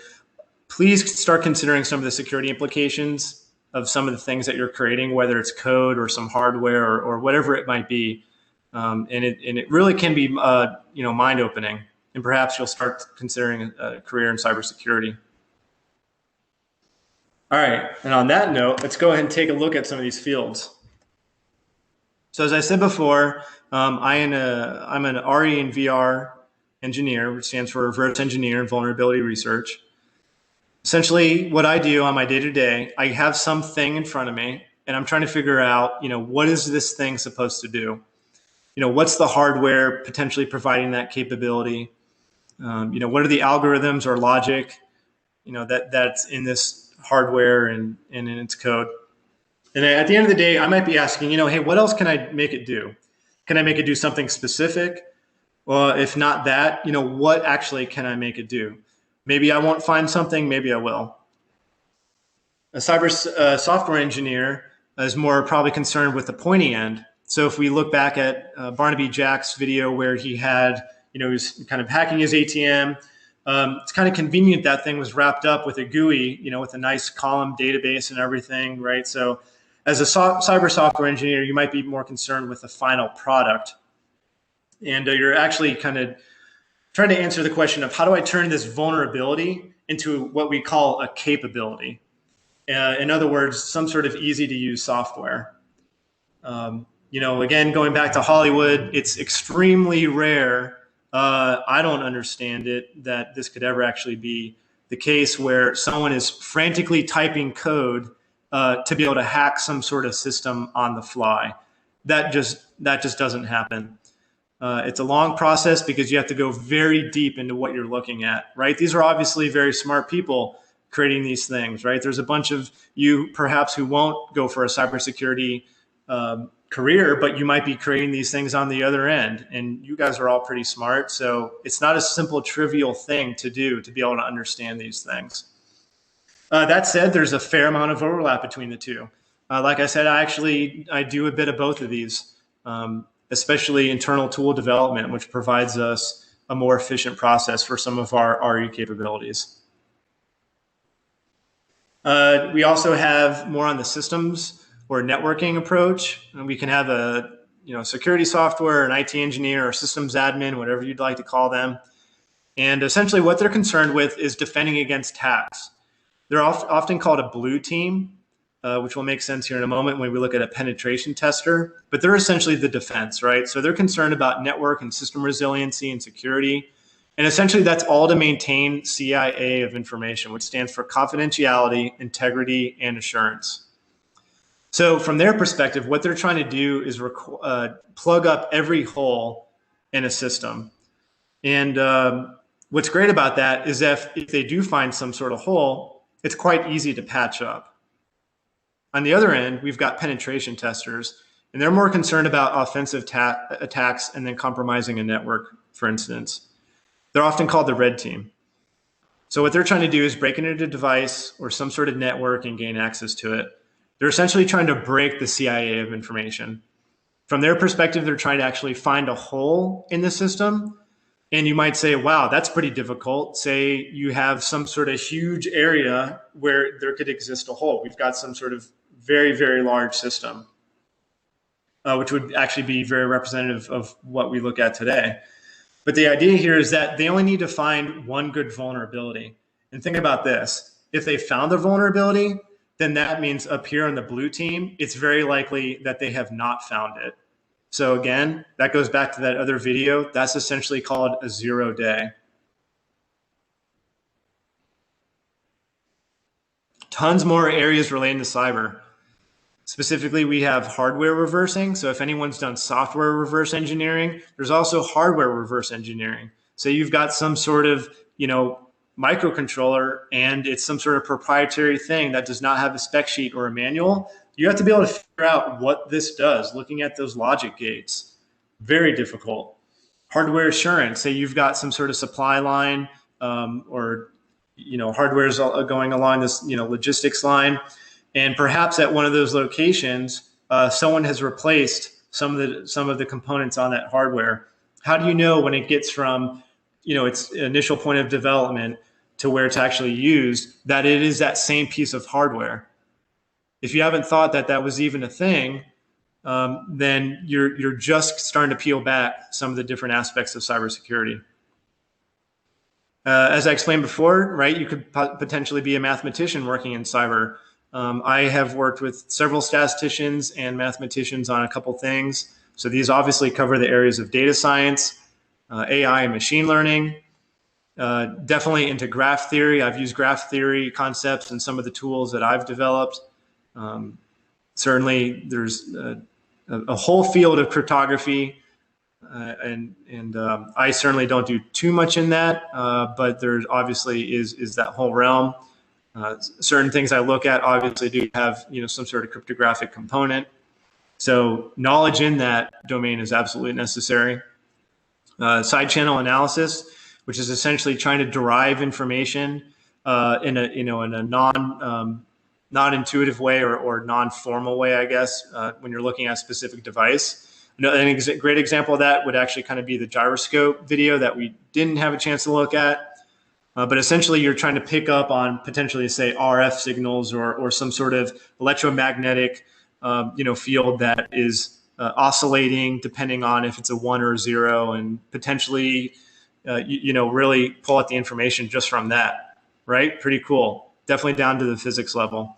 please start considering some of the security implications of some of the things that you're creating, whether it's code or some hardware or whatever it might be. And it really can be, you know, mind-opening. And perhaps you'll start considering a career in cybersecurity. All right, and on that note, let's go ahead and take a look at some of these fields. So as I said before, I'm an RE and VR engineer, which stands for Reverse Engineer and Vulnerability Research. Essentially, what I do on my day-to-day, I have something in front of me, and I'm trying to figure out, you know, what is this thing supposed to do? You know, what's the hardware potentially providing that capability? You know, what are the algorithms or logic, you know, that's in this hardware and in its code? And at the end of the day, I might be asking, you know, hey, what else can I make it do? Can I make it do something specific? Well, if not that, you know, what actually can I make it do? Maybe I won't find something, maybe I will. A cyber software engineer is more probably concerned with the pointy end. So if we look back at Barnaby Jack's video where he had, you know, he was kind of hacking his ATM, it's kind of convenient that thing was wrapped up with a GUI, you know, with a nice column database and everything, right? So as a cyber software engineer, you might be more concerned with the final product. And you're actually kind of trying to answer the question of how do I turn this vulnerability into what we call a capability? In other words, some sort of easy to use software. You know, again, going back to Hollywood, it's extremely rare. I don't understand it that this could ever actually be the case where someone is frantically typing code to be able to hack some sort of system on the fly. That just doesn't happen. It's a long process because you have to go very deep into what you're looking at, right? These are obviously very smart people creating these things, right? There's a bunch of you perhaps who won't go for a cybersecurity career, but you might be creating these things on the other end. And you guys are all pretty smart. So it's not a simple, trivial thing to do to be able to understand these things. That said, there's a fair amount of overlap between the two. Like I said, I do a bit of both of these. Especially internal tool development, which provides us a more efficient process for some of our RE capabilities. We also have more on the systems or networking approach. And we can have a security software, an IT engineer, or systems admin, whatever you'd like to call them. And essentially what they're concerned with is defending against attacks. They're often called a blue team, which will make sense here in a moment when we look at a penetration tester, but they're essentially the defense, right? So they're concerned about network and system resiliency and security. And essentially that's all to maintain CIA of information, which stands for confidentiality, integrity, and assurance. So from their perspective, what they're trying to do is plug up every hole in a system. And what's great about that is that if they do find some sort of hole, it's quite easy to patch up. On the other end, we've got penetration testers, and they're more concerned about offensive attacks and then compromising a network, for instance. They're often called the red team. So what they're trying to do is break into a device or some sort of network and gain access to it. They're essentially trying to break the CIA of information. From their perspective, they're trying to actually find a hole in the system And you might say, wow, that's pretty difficult. Say you have some sort of huge area where there could exist a hole. We've got some sort of very, very large system, which would actually be very representative of what we look at today. But the idea here is that they only need to find one good vulnerability. And think about this. If they found the vulnerability, then that means up here on the blue team, it's very likely that they have not found it. So again, that goes back to that other video. That's essentially called a 0 day. Tons more areas relating to cyber. Specifically, we have hardware reversing. So if anyone's done software reverse engineering, there's also hardware reverse engineering. So you've got some sort of, microcontroller, and it's some sort of proprietary thing that does not have a spec sheet or a manual. You have to be able to figure out what this does, looking at those logic gates. Very difficult. Hardware assurance, say you've got some sort of supply line or hardware is going along this logistics line, and perhaps at one of those locations, someone has replaced some of the components on that hardware. How do you know when it gets from its initial point of development to where it's actually used that it is that same piece of hardware? If you haven't thought that that was even a thing, then you're just starting to peel back some of the different aspects of cybersecurity. As I explained before, right, you could potentially be a mathematician working in cyber. I have worked with several statisticians and mathematicians on a couple things. So these obviously cover the areas of data science, AI and machine learning, definitely into graph theory. I've used graph theory concepts in some of the tools that I've developed. Certainly there's a whole field of cryptography, and I certainly don't do too much in that, but there obviously is that whole realm. Certain things I look at obviously do have some sort of cryptographic component. So knowledge in that domain is absolutely necessary. Side channel analysis, which is essentially trying to derive information in a non-intuitive way or non-formal way, I guess, when you're looking at a specific device. A great example of that would actually kind of be the gyroscope video that we didn't have a chance to look at. But essentially, you're trying to pick up on potentially, say, RF signals or some sort of electromagnetic, field that is oscillating depending on if it's a 1 or a 0, and potentially, really pull out the information just from that. Right? Pretty cool. Definitely down to the physics level.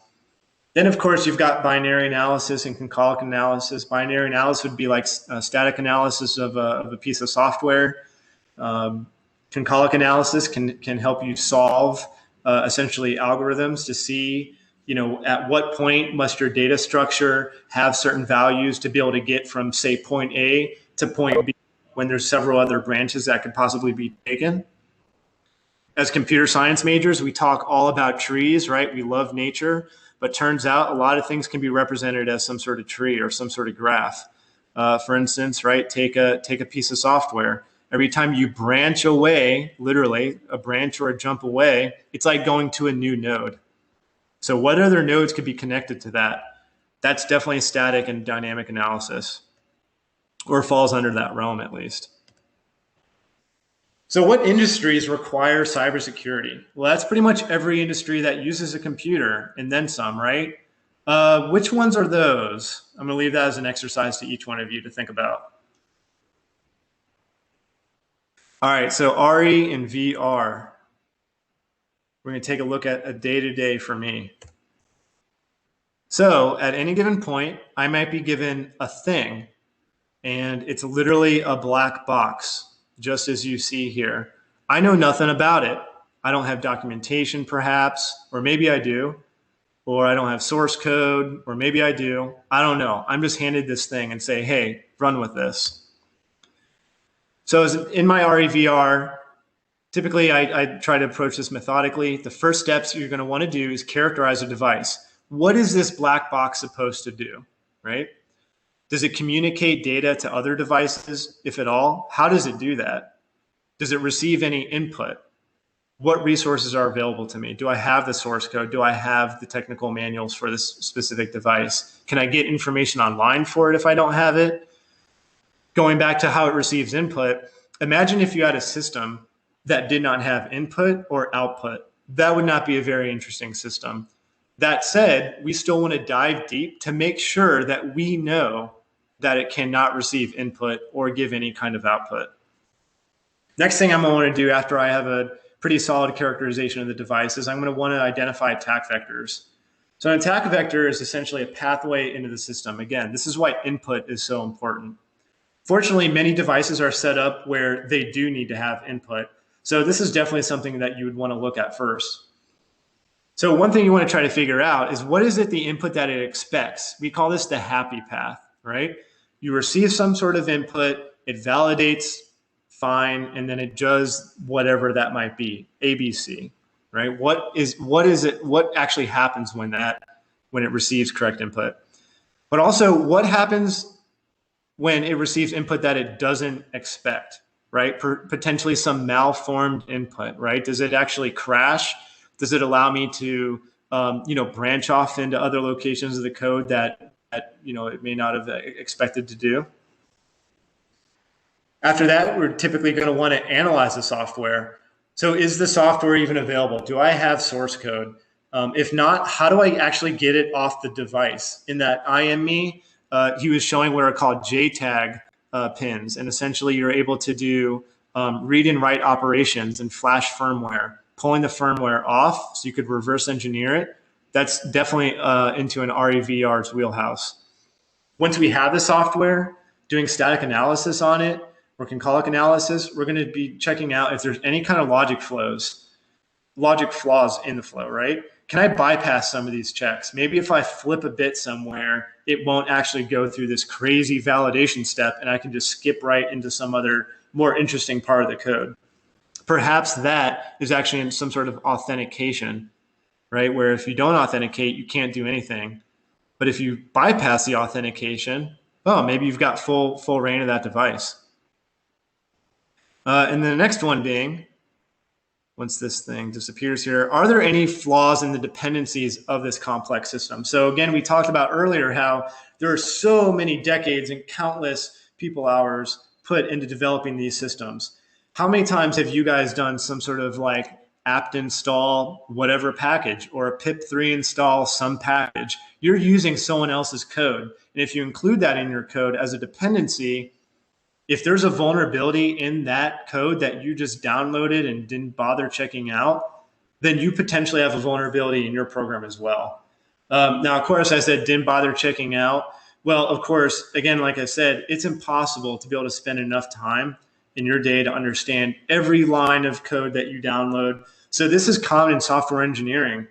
Then, of course, you've got binary analysis and concolic analysis. Binary analysis would be like static analysis of a piece of software. Concolic analysis can help you solve essentially algorithms to see, at what point must your data structure have certain values to be able to get from, say, point A to point B when there's several other branches that could possibly be taken. As computer science majors, we talk all about trees, right? We love nature, but turns out a lot of things can be represented as some sort of tree or some sort of graph. For instance, right, take a piece of software. Every time you branch away, literally a branch or a jump away, it's like going to a new node. So what other nodes could be connected to that? That's definitely static and dynamic analysis, or falls under that realm at least. So what industries require cybersecurity? Well, that's pretty much every industry that uses a computer and then some, right? Which ones are those? I'm going to leave that as an exercise to each one of you to think about. All right, so RE and VR. We're going to take a look at a day-to-day for me. So at any given point, I might be given a thing, and it's literally a black box, just as you see here. I know nothing about it. I don't have documentation, perhaps, or maybe I do, or I don't have source code, or maybe I do. I don't know. I'm just handed this thing and say, hey, run with this. So as in my REVR, typically I try to approach this methodically. The first steps you're going to want to do is characterize a device. What is this black box supposed to do, right? Does it communicate data to other devices, if at all? How does it do that? Does it receive any input? What resources are available to me? Do I have the source code? Do I have the technical manuals for this specific device? Can I get information online for it if I don't have it? Going back to how it receives input, Imagine if you had a system that did not have input or output. That would not be a very interesting system. That said, we still want to dive deep to make sure that we know that it cannot receive input or give any kind of output. Next thing I'm going to want to do after I have a pretty solid characterization of the device is I'm going to want to identify attack vectors. So an attack vector is essentially a pathway into the system. Again, this is why input is so important. Fortunately, many devices are set up where they do need to have input. So this is definitely something that you would want to look at first. So one thing you want to try to figure out is what is it the input that it expects? We call this the happy path, right? You receive some sort of input, it validates, fine, and then it does whatever that might be, ABC, right? What is it? What actually happens when it receives correct input? But also, what happens when it receives input that it doesn't expect, right? Potentially some malformed input, right? Does it actually crash? Does it allow me to, branch off into other locations of the code that it may not have expected to do? After that, we're typically going to want to analyze the software. So is the software even available? Do I have source code? If not, how do I actually get it off the device? In that IME, he was showing what are called JTAG pins. And essentially, you're able to do read and write operations and flash firmware, pulling the firmware off so you could reverse engineer it. That's definitely into an REVR's wheelhouse. Once we have the software, doing static analysis on it, or concolic analysis, we're going to be checking out if there's any kind of logic flaws in the flow, right? Can I bypass some of these checks? Maybe if I flip a bit somewhere, it won't actually go through this crazy validation step and I can just skip right into some other more interesting part of the code. Perhaps that is actually in some sort of authentication, right? Where if you don't authenticate, you can't do anything. But if you bypass the authentication, maybe you've got full reign of that device. And the next one being, once this thing disappears here, are there any flaws in the dependencies of this complex system? So again, we talked about earlier how there are so many decades and countless people hours put into developing these systems. How many times have you guys done some sort of like apt install whatever package or a pip3 install some package? You're using someone else's code. And if you include that in your code as a dependency, if there's a vulnerability in that code that you just downloaded and didn't bother checking out, then you potentially have a vulnerability in your program as well. Now, of course, I said didn't bother checking out. Well, of course, again, like I said, it's impossible to be able to spend enough time in your day to understand every line of code that you download. So this is common in software engineering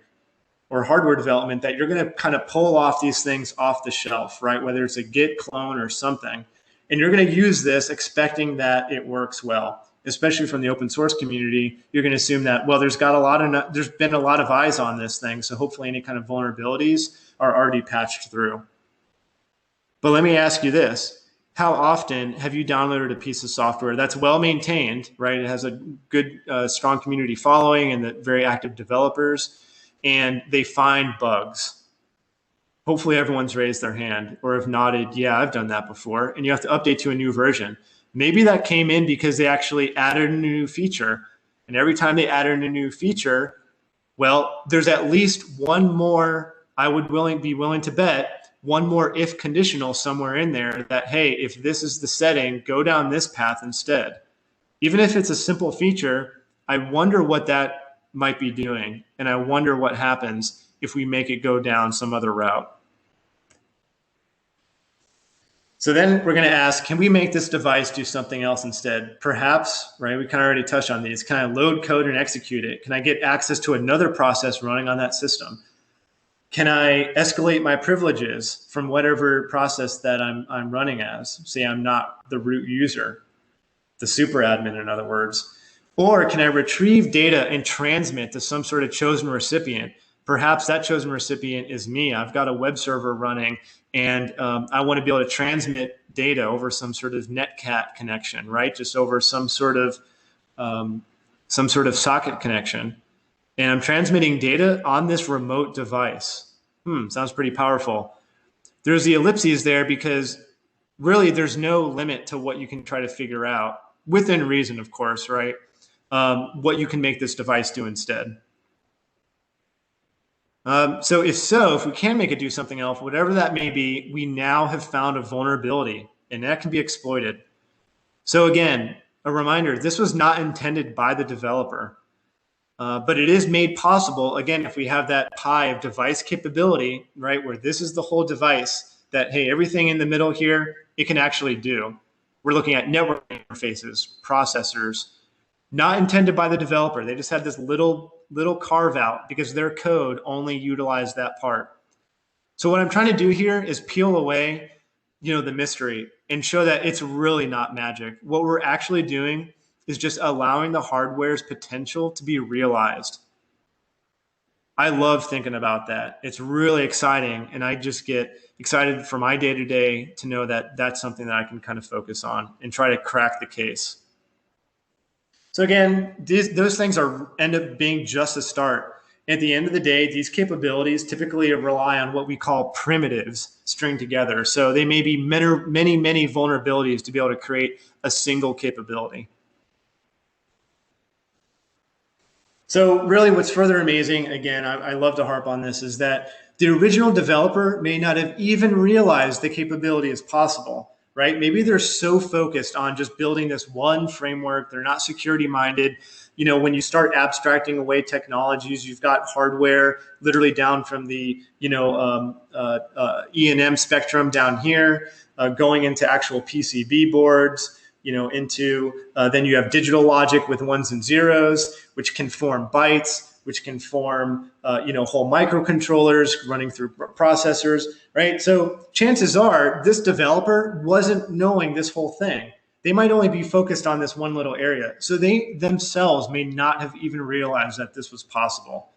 or hardware development that you're going to kind of pull off these things off the shelf, right? Whether it's a Git clone or something. And you're going to use this expecting that it works well, especially from the open source community. You're going to assume that, well, there's been a lot of eyes on this thing. So hopefully any kind of vulnerabilities are already patched through. But let me ask you this. How often have you downloaded a piece of software that's well maintained, right? It has a good, strong community following and the very active developers, and they find bugs? Hopefully everyone's raised their hand or have nodded, yeah, I've done that before, and you have to update to a new version. Maybe that came in because they actually added a new feature, and every time they added a new feature, well, there's at least one more, I would be willing to bet, one more if conditional somewhere in there that, hey, if this is the setting, go down this path instead. Even if it's a simple feature, I wonder what that might be doing, and I wonder what happens if we make it go down some other route. So then we're going to ask, can we make this device do something else instead? Perhaps, right? We kind of already touched on these. Can I load code and execute it? Can I get access to another process running on that system? Can I escalate my privileges from whatever process that I'm running as? Say I'm not the root user, the super admin, in other words. Or can I retrieve data and transmit to some sort of chosen recipient? Perhaps that chosen recipient is me. I've got a web server running, and I want to be able to transmit data over some sort of netcat connection, right? Just over some sort of socket connection. And I'm transmitting data on this remote device. Sounds pretty powerful. There's the ellipses there because really there's no limit to what you can try to figure out within reason, of course, right? What you can make this device do instead. So if we can make it do something else, whatever that may be, we now have found a vulnerability, and that can be exploited. So again, a reminder, this was not intended by the developer, but it is made possible, again, if we have that pie of device capability, right, where this is the whole device that, hey, everything in the middle here, it can actually do. We're looking at network interfaces, processors, not intended by the developer. They just had this little carve out because their code only utilized that part. So what I'm trying to do here is peel away, the mystery and show that it's really not magic. What we're actually doing is just allowing the hardware's potential to be realized. I love thinking about that. It's really exciting, and I just get excited for my day-to-day to know that that's something that I can kind of focus on and try to crack the case. So again, those things end up being just a start. At the end of the day, these capabilities typically rely on what we call primitives stringed together. So they may be many vulnerabilities to be able to create a single capability. So really what's further amazing, again, I love to harp on this, is that the original developer may not have even realized the capability is possible, right? Maybe they're so focused on just building this one framework. They're not security minded. When you start abstracting away technologies, you've got hardware literally down from the, E&M spectrum down here, going into actual PCB boards, then you have digital logic with ones and zeros, which can form bytes, which can form, whole microcontrollers running through processors, right? So chances are this developer wasn't knowing this whole thing. They might only be focused on this one little area. So they themselves may not have even realized that this was possible.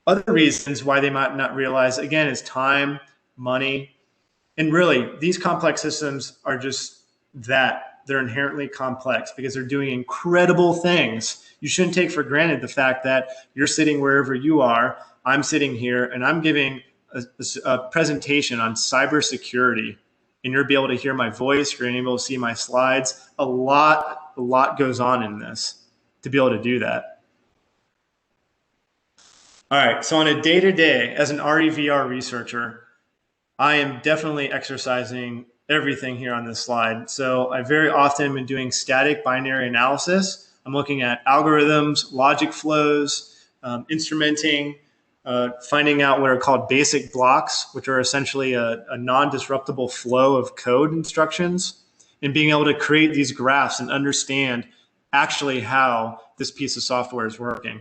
Other reasons why they might not realize, again, is time, money, and really these complex systems are just that. They're inherently complex because they're doing incredible things. You shouldn't take for granted the fact that you're sitting wherever you are, I'm sitting here, and I'm giving a presentation on cybersecurity, and you're able to hear my voice, you're able to see my slides. A lot goes on in this to be able to do that. All right, so on a day-to-day, as an REVR researcher, I am definitely exercising everything here on this slide. So I very often am doing static binary analysis. I'm looking at algorithms, logic flows, instrumenting, finding out what are called basic blocks, which are essentially a non-disruptible flow of code instructions, and being able to create these graphs and understand actually how this piece of software is working.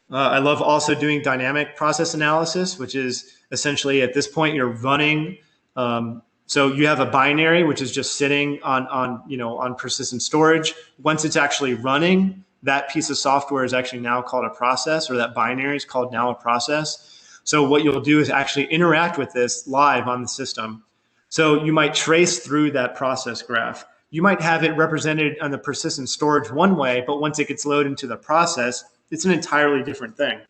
I love also doing dynamic process analysis, which is essentially at this point you're running. So you have a binary, which is just sitting on persistent storage. Once it's actually running, that piece of software is actually now called a process, or that binary is called now a process. So what you'll do is actually interact with this live on the system. So you might trace through that process graph. You might have it represented on the persistent storage one way, but once it gets loaded into the process, it's an entirely different thing.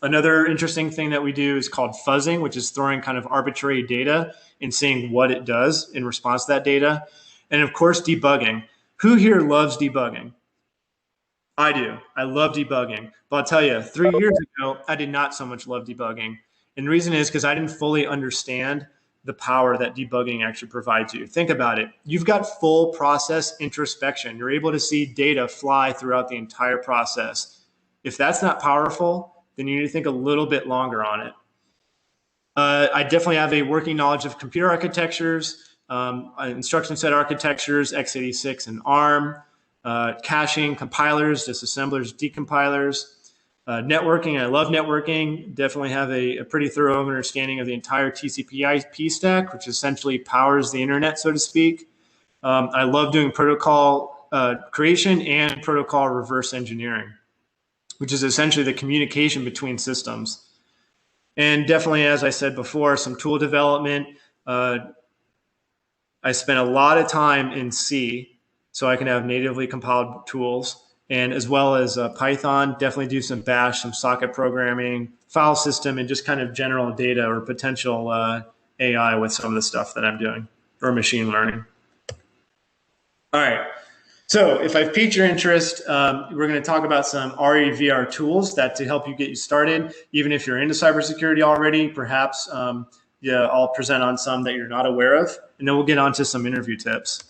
Another interesting thing that we do is called fuzzing, which is throwing kind of arbitrary data and seeing what it does in response to that data. And of course, debugging. Who here loves debugging? I do. I love debugging. But I'll tell you, 3 years ago, I did not so much love debugging. And the reason is because I didn't fully understand the power that debugging actually provides you. Think about it. You've got full process introspection. You're able to see data fly throughout the entire process. If that's not powerful, then you need to think a little bit longer on it. I definitely have a working knowledge of computer architectures, instruction set architectures, x86 and ARM, caching, compilers, disassemblers, decompilers, networking. I love networking. Definitely have a pretty thorough understanding of the entire TCP/IP stack, which essentially powers the internet, so to speak. I love doing protocol creation and protocol reverse engineering, which is essentially the communication between systems. And definitely, as I said before, some tool development. I spent a lot of time in C, so I can have natively compiled tools, and as well as Python. Definitely do some bash, some socket programming, file system, and just kind of general data or potential AI with some of the stuff that I'm doing, or machine learning. All right, So if I've piqued your interest, we're going to talk about some RE/VR tools that to help you get you started. Even if you're into cybersecurity already, perhaps I'll present on some that you're not aware of, and then we'll get on to some interview tips.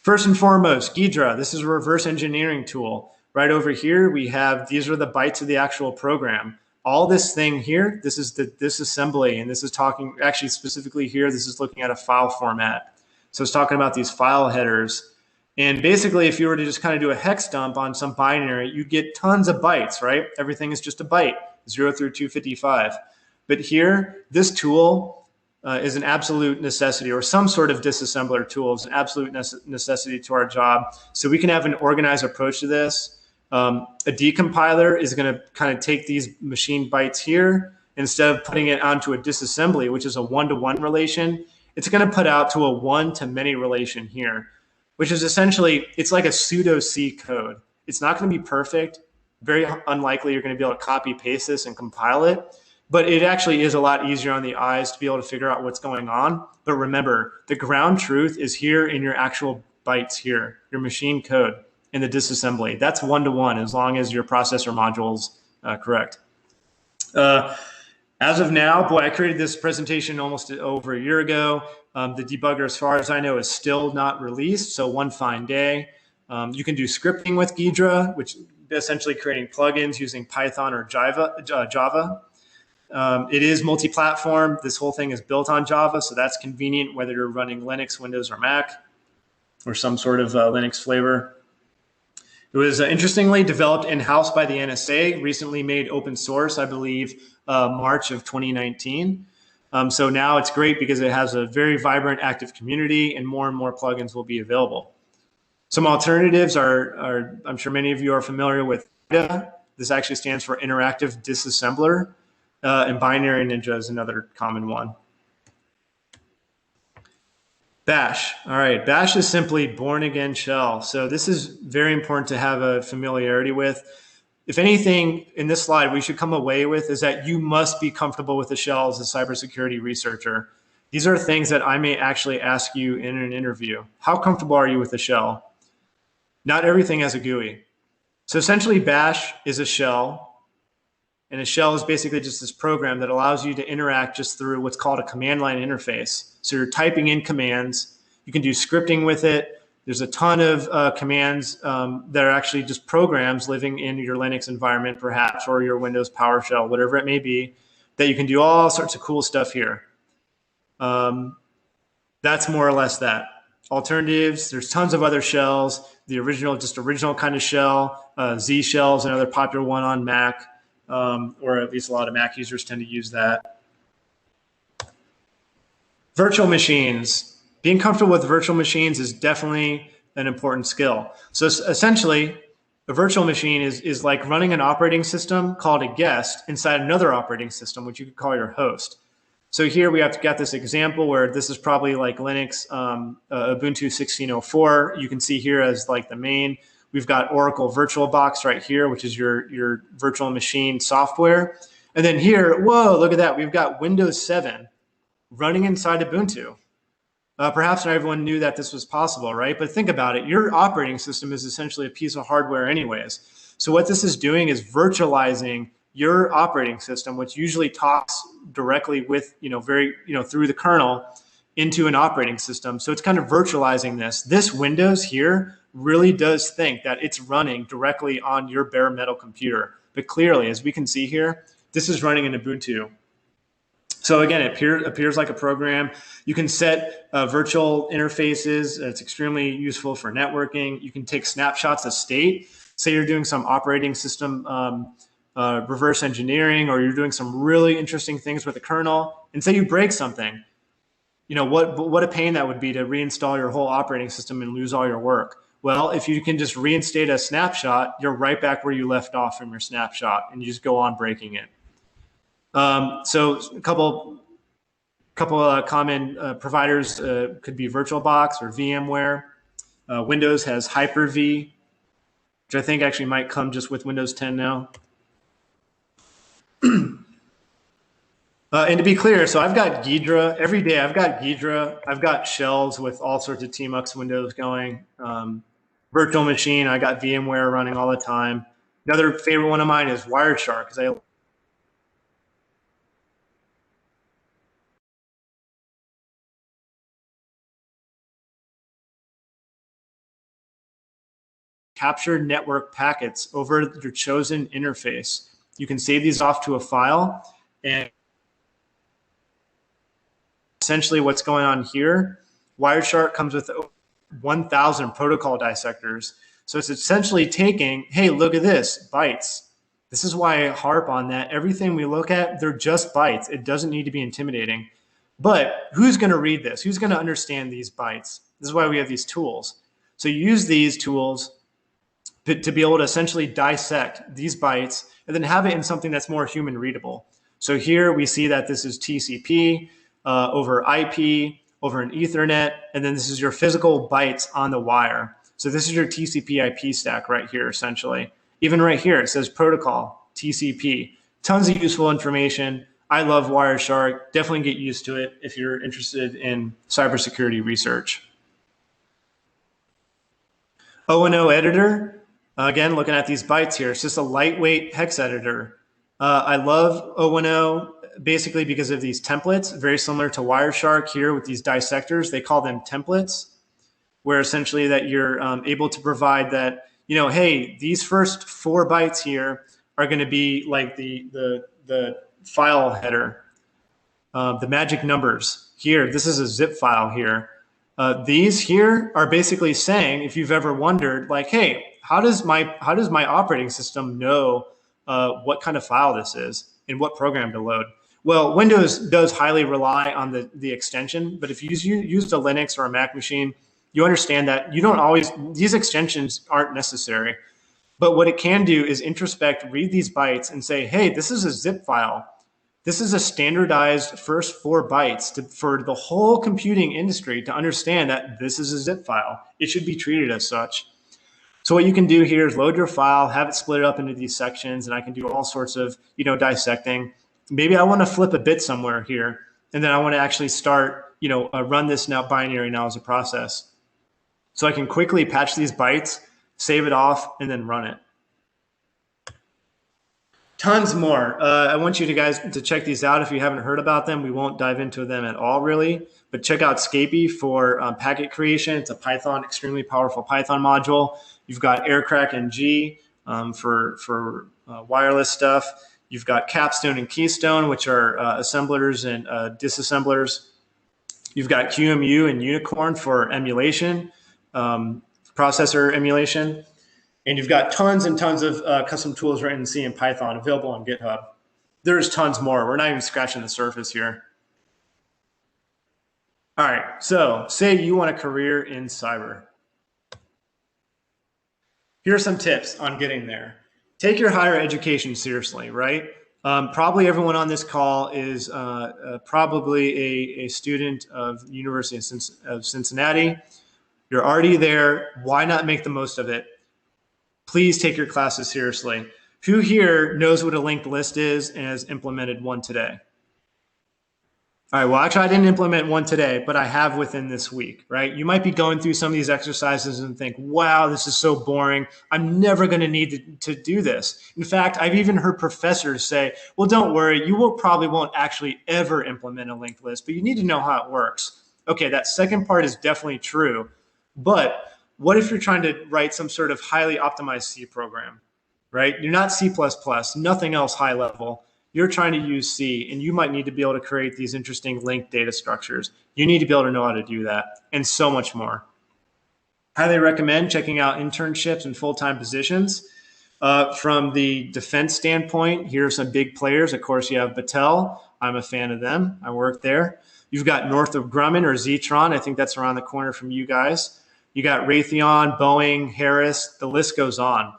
First and foremost, Ghidra. This is a reverse engineering tool. Right over here, we have, these are the bytes of the actual program. All this thing here, this is the disassembly, and this is talking, actually specifically here, this is looking at a file format. So it's talking about these file headers. And basically, if you were to just kind of do a hex dump on some binary, you get tons of bytes, right? Everything is just a byte, 0 through 255. But here, this tool is an absolute necessity, or some sort of disassembler tool is an absolute necessity to our job. So we can have an organized approach to this. A decompiler is going to kind of take these machine bytes here, instead of putting it onto a disassembly, which is a one-to-one relation, it's going to put out to a one-to-many relation here, which is essentially, it's like a pseudo C code. It's not going to be perfect. Very unlikely you're going to be able to copy paste this and compile it, but it actually is a lot easier on the eyes to be able to figure out what's going on. But remember, the ground truth is here in your actual bytes here, your machine code in the disassembly. That's one-to-one as long as your processor module's correct. As of now, boy, I created this presentation almost over a year ago. The debugger, as far as I know, is still not released, so one fine day. You can do scripting with Ghidra, which is essentially creating plugins using Python or Java. It is multi-platform. This whole thing is built on Java, so that's convenient whether you're running Linux, Windows, or Mac, or some sort of Linux flavor. It was interestingly developed in-house by the NSA, recently made open source, I believe, March of 2019. So now it's great because it has a very vibrant, active community, and more plugins will be available. Some alternatives are I'm sure many of you are familiar with IDA. This actually stands for Interactive Disassembler, and Binary Ninja is another common one. Bash. All right, Bash is simply born again shell. So this is very important to have a familiarity with. If anything in this slide we should come away with is that you must be comfortable with the shell as a cybersecurity researcher. These are things that I may actually ask you in an interview. How comfortable are you with the shell? Not everything has a GUI. So essentially Bash is a shell, and a shell is basically just this program that allows you to interact just through what's called a command line interface. So you're typing in commands. You can do scripting with it. There's a ton of commands that are actually just programs living in your Linux environment, perhaps, or your Windows PowerShell, whatever it may be, that you can do all sorts of cool stuff here. That's more or less that. Alternatives, there's tons of other shells. The original kind of shell, Z shell is another popular one on Mac. Or at least a lot of Mac users tend to use that. Virtual machines. Being comfortable with virtual machines is definitely an important skill. So essentially, a virtual machine is like running an operating system called a guest inside another operating system, which you could call your host. So here we have got this example where this is probably like Linux, Ubuntu 16.04. You can see here as like the main. We've got Oracle VirtualBox right here, which is your virtual machine software. And then here, whoa, look at that. We've got Windows 7 running inside Ubuntu. Perhaps not everyone knew that this was possible, right? But think about it. Your operating system is essentially a piece of hardware anyways. So what this is doing is virtualizing your operating system, which usually talks directly with, through the kernel into an operating system. So it's kind of virtualizing this. This Windows here really does think that it's running directly on your bare metal computer. But clearly, as we can see here, this is running in Ubuntu. So again, it appears like a program. You can set virtual interfaces. It's extremely useful for networking. You can take snapshots of state. Say you're doing some operating system reverse engineering, or you're doing some really interesting things with the kernel, and say you break something. What a pain that would be to reinstall your whole operating system and lose all your work. Well, if you can just reinstate a snapshot, you're right back where you left off from your snapshot, and you just go on breaking it. So a couple common providers could be VirtualBox or VMware. Windows has Hyper-V, which I think actually might come just with Windows 10 now. And to be clear, so I've got Ghidra every day. I've got Ghidra. I've got shells with all sorts of Tmux windows going. virtual machine. I got VMware running all the time. Another favorite one of mine is Wireshark, because I capture network packets over your chosen interface. You can save these off to a file, and essentially what's going on here, Wireshark comes with 1,000 protocol dissectors. So it's essentially taking, hey, look at this, bytes. This is why I harp on that. Everything we look at, they're just bytes. It doesn't need to be intimidating. But who's going to read this? Who's going to understand these bytes? This is why we have these tools. So you use these tools to be able to essentially dissect these bytes and then have it in something that's more human readable. So here we see that this is TCP over IP, over an Ethernet, and then this is your physical bytes on the wire. So this is your TCP IP stack right here, essentially. Even right here, it says protocol, TCP. Tons of useful information. I love Wireshark. Definitely get used to it if you're interested in cybersecurity research. O&O editor, again, looking at these bytes here, it's just a lightweight hex editor. I love O&O basically because of these templates, very similar to Wireshark here with these dissectors. They call them templates, where essentially that you're able to provide that, you know, hey, these first 4 bytes here are going to be like the file header, the magic numbers here. This is a zip file here. These here are basically saying, if you've ever wondered, like, hey, how does my operating system know what kind of file this is and what program to load? Well, Windows does highly rely on the extension, but if you use a Linux or a Mac machine, you understand that you don't always, these extensions aren't necessary. But what it can do is introspect, read these bytes and say, hey, this is a zip file. This is a standardized first 4 bytes for the whole computing industry to understand that this is a zip file. It should be treated as such. So what you can do here is load your file, have it split up into these sections, and I can do all sorts of, you know, dissecting. Maybe I want to flip a bit somewhere here, and then I want to actually start, you know, run this now binary now as a process. So I can quickly patch these bytes, save it off, and then run it. Tons more. I want you guys to check these out if you haven't heard about them. We won't dive into them at all, really. But check out Scapy for packet creation. It's a Python, extremely powerful Python module. You've got Aircrack NG for wireless stuff. You've got Capstone and Keystone, which are assemblers and disassemblers. You've got QEMU and Unicorn for emulation, processor emulation. And you've got tons and tons of custom tools written in C and Python available on GitHub. There's tons more. We're not even scratching the surface here. All right, so say you want a career in cyber. Here are some tips on getting there. Take your higher education seriously, right? Probably everyone on this call is probably a student of the University of Cincinnati. You're already there. Why not make the most of it? Please take your classes seriously. Who here knows what a linked list is and has implemented one today? All right, well, actually, I didn't implement one today, but I have within this week, right? You might be going through some of these exercises and think, wow, this is so boring. I'm never going to need to do this. In fact, I've even heard professors say, well, don't worry, you probably won't actually ever implement a linked list, but you need to know how it works. Okay, that second part is definitely true, but what if you're trying to write some sort of highly optimized C program, right? You're not C++, nothing else high level. You're trying to use C, and you might need to be able to create these interesting linked data structures. You need to be able to know how to do that, and so much more. Highly recommend checking out internships and full-time positions. From the defense standpoint, here are some big players. Of course, you have Battelle. I'm a fan of them. I work there. You've got Northrop Grumman or Zetron. I think that's around the corner from you guys. You got Raytheon, Boeing, Harris. The list goes on.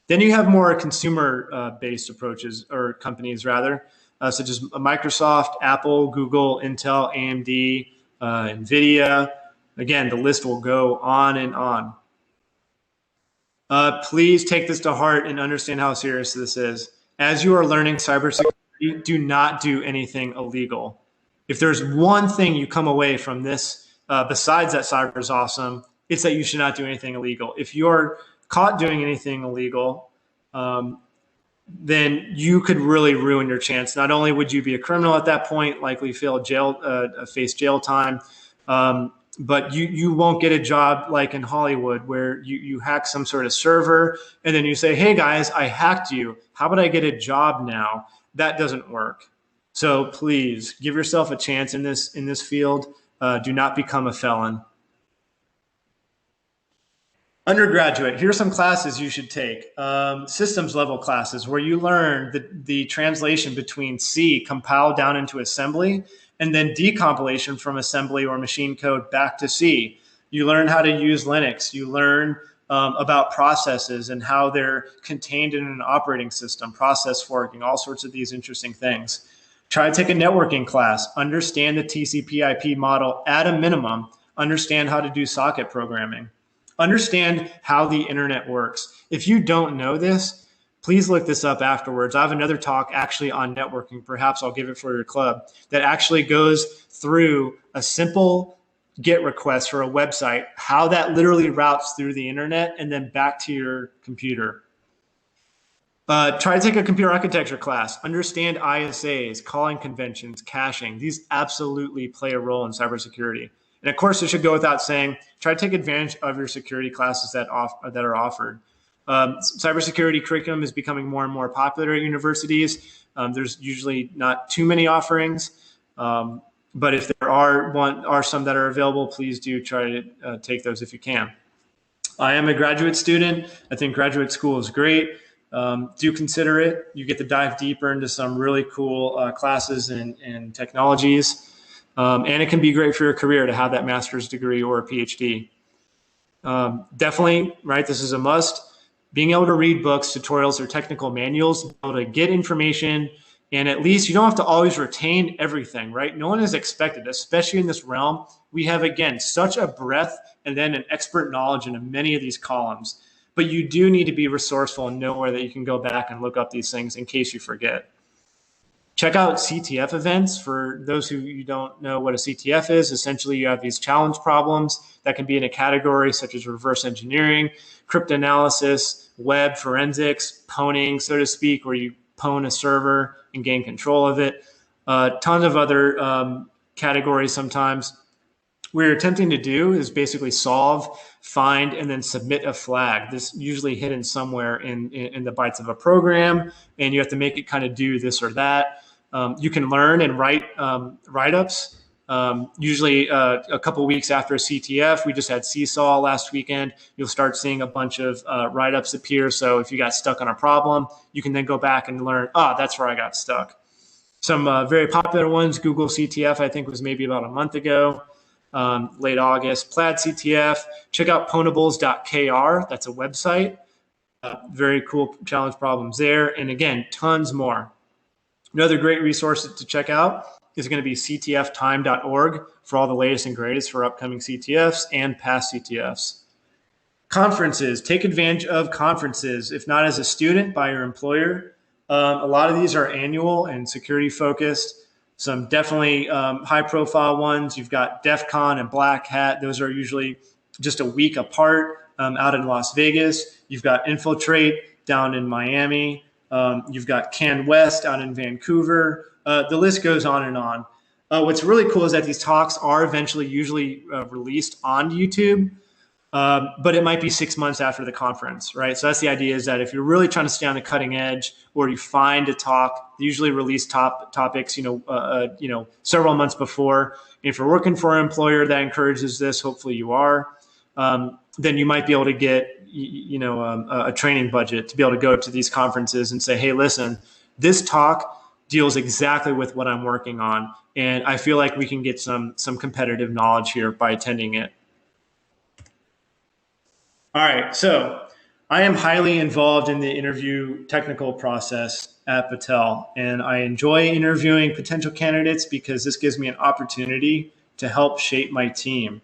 Then you have more consumer-based approaches, or companies rather, such as Microsoft, Apple, Google, Intel, AMD, NVIDIA. Again, the list will go on and on. Please take this to heart and understand how serious this is. As you are learning cybersecurity, do not do anything illegal. If there's one thing you come away from this, besides that cyber is awesome, It's that you should not do anything illegal. If you're caught doing anything illegal, then you could really ruin your chance. Not only would you be a criminal at that point, likely face jail time, but you won't get a job like in Hollywood where you hack some sort of server and then you say, hey guys, I hacked you. How about I get a job now? That doesn't work. So please give yourself a chance in this field. Do not become a felon. Undergraduate, here are some classes you should take. Systems level classes where you learn the translation between C compiled down into assembly and then decompilation from assembly or machine code back to C. You learn how to use Linux. You learn about processes and how they're contained in an operating system, process forking, all sorts of these interesting things. Try to take a networking class. Understand the TCP/IP model at a minimum. Understand how to do socket programming. Understand how the internet works. If you don't know this, please look this up afterwards. I have another talk actually on networking. Perhaps I'll give it for your club that actually goes through a simple GET request for a website, how that literally routes through the internet and then back to your computer. Try to take a computer architecture class. Understand ISAs, calling conventions, caching. These absolutely play a role in cybersecurity. And of course, it should go without saying, try to take advantage of your security classes that are offered. Cybersecurity curriculum is becoming more and more popular at universities. There's usually not too many offerings, but if there are some that are available, please do try to take those if you can. I am a graduate student. I think graduate school is great. Do consider it. You get to dive deeper into some really cool classes and technologies. And it can be great for your career to have that master's degree or a PhD. Definitely, right, this is a must. Being able to read books, tutorials, or technical manuals, be able to get information, and at least you don't have to always retain everything, right? No one is expected, especially in this realm. We have, again, such a breadth and then an expert knowledge in many of these columns. But you do need to be resourceful and know where that you can go back and look up these things in case you forget. Check out CTF events. For those who you don't know what a CTF is, essentially you have these challenge problems that can be in a category such as reverse engineering, cryptanalysis, web forensics, pwning, so to speak, where you pwn a server and gain control of it. Tons of other categories sometimes. What you're attempting to do is basically solve, find, and then submit a flag. This usually hidden somewhere in the bytes of a program, and you have to make it kind of do this or that. You can learn and write write-ups. Usually a couple weeks after a CTF, we just had Seesaw last weekend. You'll start seeing a bunch of write-ups appear. So if you got stuck on a problem, you can then go back and learn, that's where I got stuck. Some very popular ones, Google CTF, I think was maybe about a month ago, late August. Plaid CTF, check out pwnables.kr. That's a website. Very cool challenge problems there. And again, tons more. Another great resource to check out is going to be ctftime.org for all the latest and greatest for upcoming CTFs and past CTFs. Conferences, take advantage of conferences, if not as a student, by your employer. A lot of these are annual and security focused. Some definitely high profile ones. You've got DEF CON and Black Hat. Those are usually just a week apart out in Las Vegas. You've got Infiltrate down in Miami. You've got Can West out in Vancouver. The list goes on and on. What's really cool is that these talks are eventually usually released on YouTube, but it might be 6 months after the conference, right? So that's the idea, is that if you're really trying to stay on the cutting edge, or you find a talk, they usually release topics, several months before. And if you're working for an employer that encourages this, hopefully you are, then you might be able to get a training budget to be able to go to these conferences and say, hey, listen, this talk deals exactly with what I'm working on, and I feel like we can get some competitive knowledge here by attending it. All right, so I am highly involved in the interview technical process at Battelle, and I enjoy interviewing potential candidates because this gives me an opportunity to help shape my team.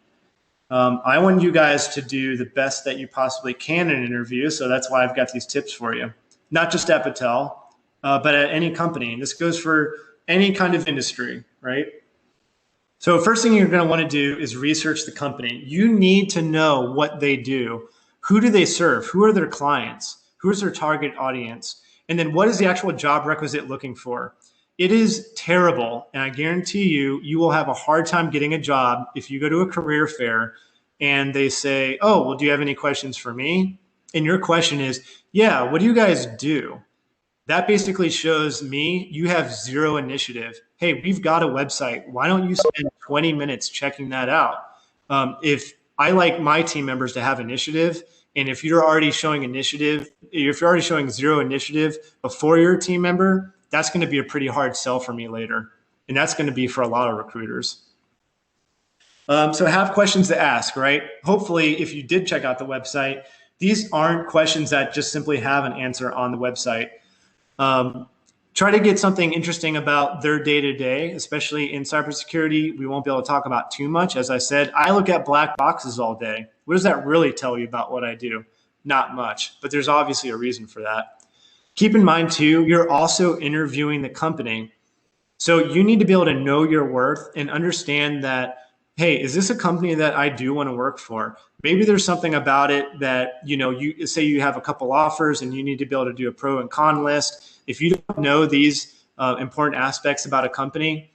I want you guys to do the best that you possibly can in an interview, so that's why I've got these tips for you. Not just at Battelle, but at any company. And this goes for any kind of industry, right? So first thing you're going to want to do is research the company. You need to know what they do. Who do they serve? Who are their clients? Who is their target audience? And then what is the actual job requisite looking for? It is terrible, and I guarantee you, you will have a hard time getting a job if you go to a career fair and they say, oh, well, do you have any questions for me? And your question is, yeah, what do you guys do? That basically shows me you have zero initiative. Hey, we've got a website. Why don't you spend 20 minutes checking that out? If I like my team members to have initiative, and if you're already showing initiative, if you're already showing zero initiative before you're a team member, that's going to be a pretty hard sell for me later. And that's going to be for a lot of recruiters. So have questions to ask, right? Hopefully, if you did check out the website, these aren't questions that just simply have an answer on the website. Try to get something interesting about their day-to-day, especially in cybersecurity. We won't be able to talk about too much. As I said, I look at black boxes all day. What does that really tell you about what I do? Not much, but there's obviously a reason for that. Keep in mind too, you're also interviewing the company. So you need to be able to know your worth and understand that, hey, is this a company that I do want to work for? Maybe there's something about it that, you say you have a couple offers and you need to be able to do a pro and con list. If you don't know these important aspects about a company,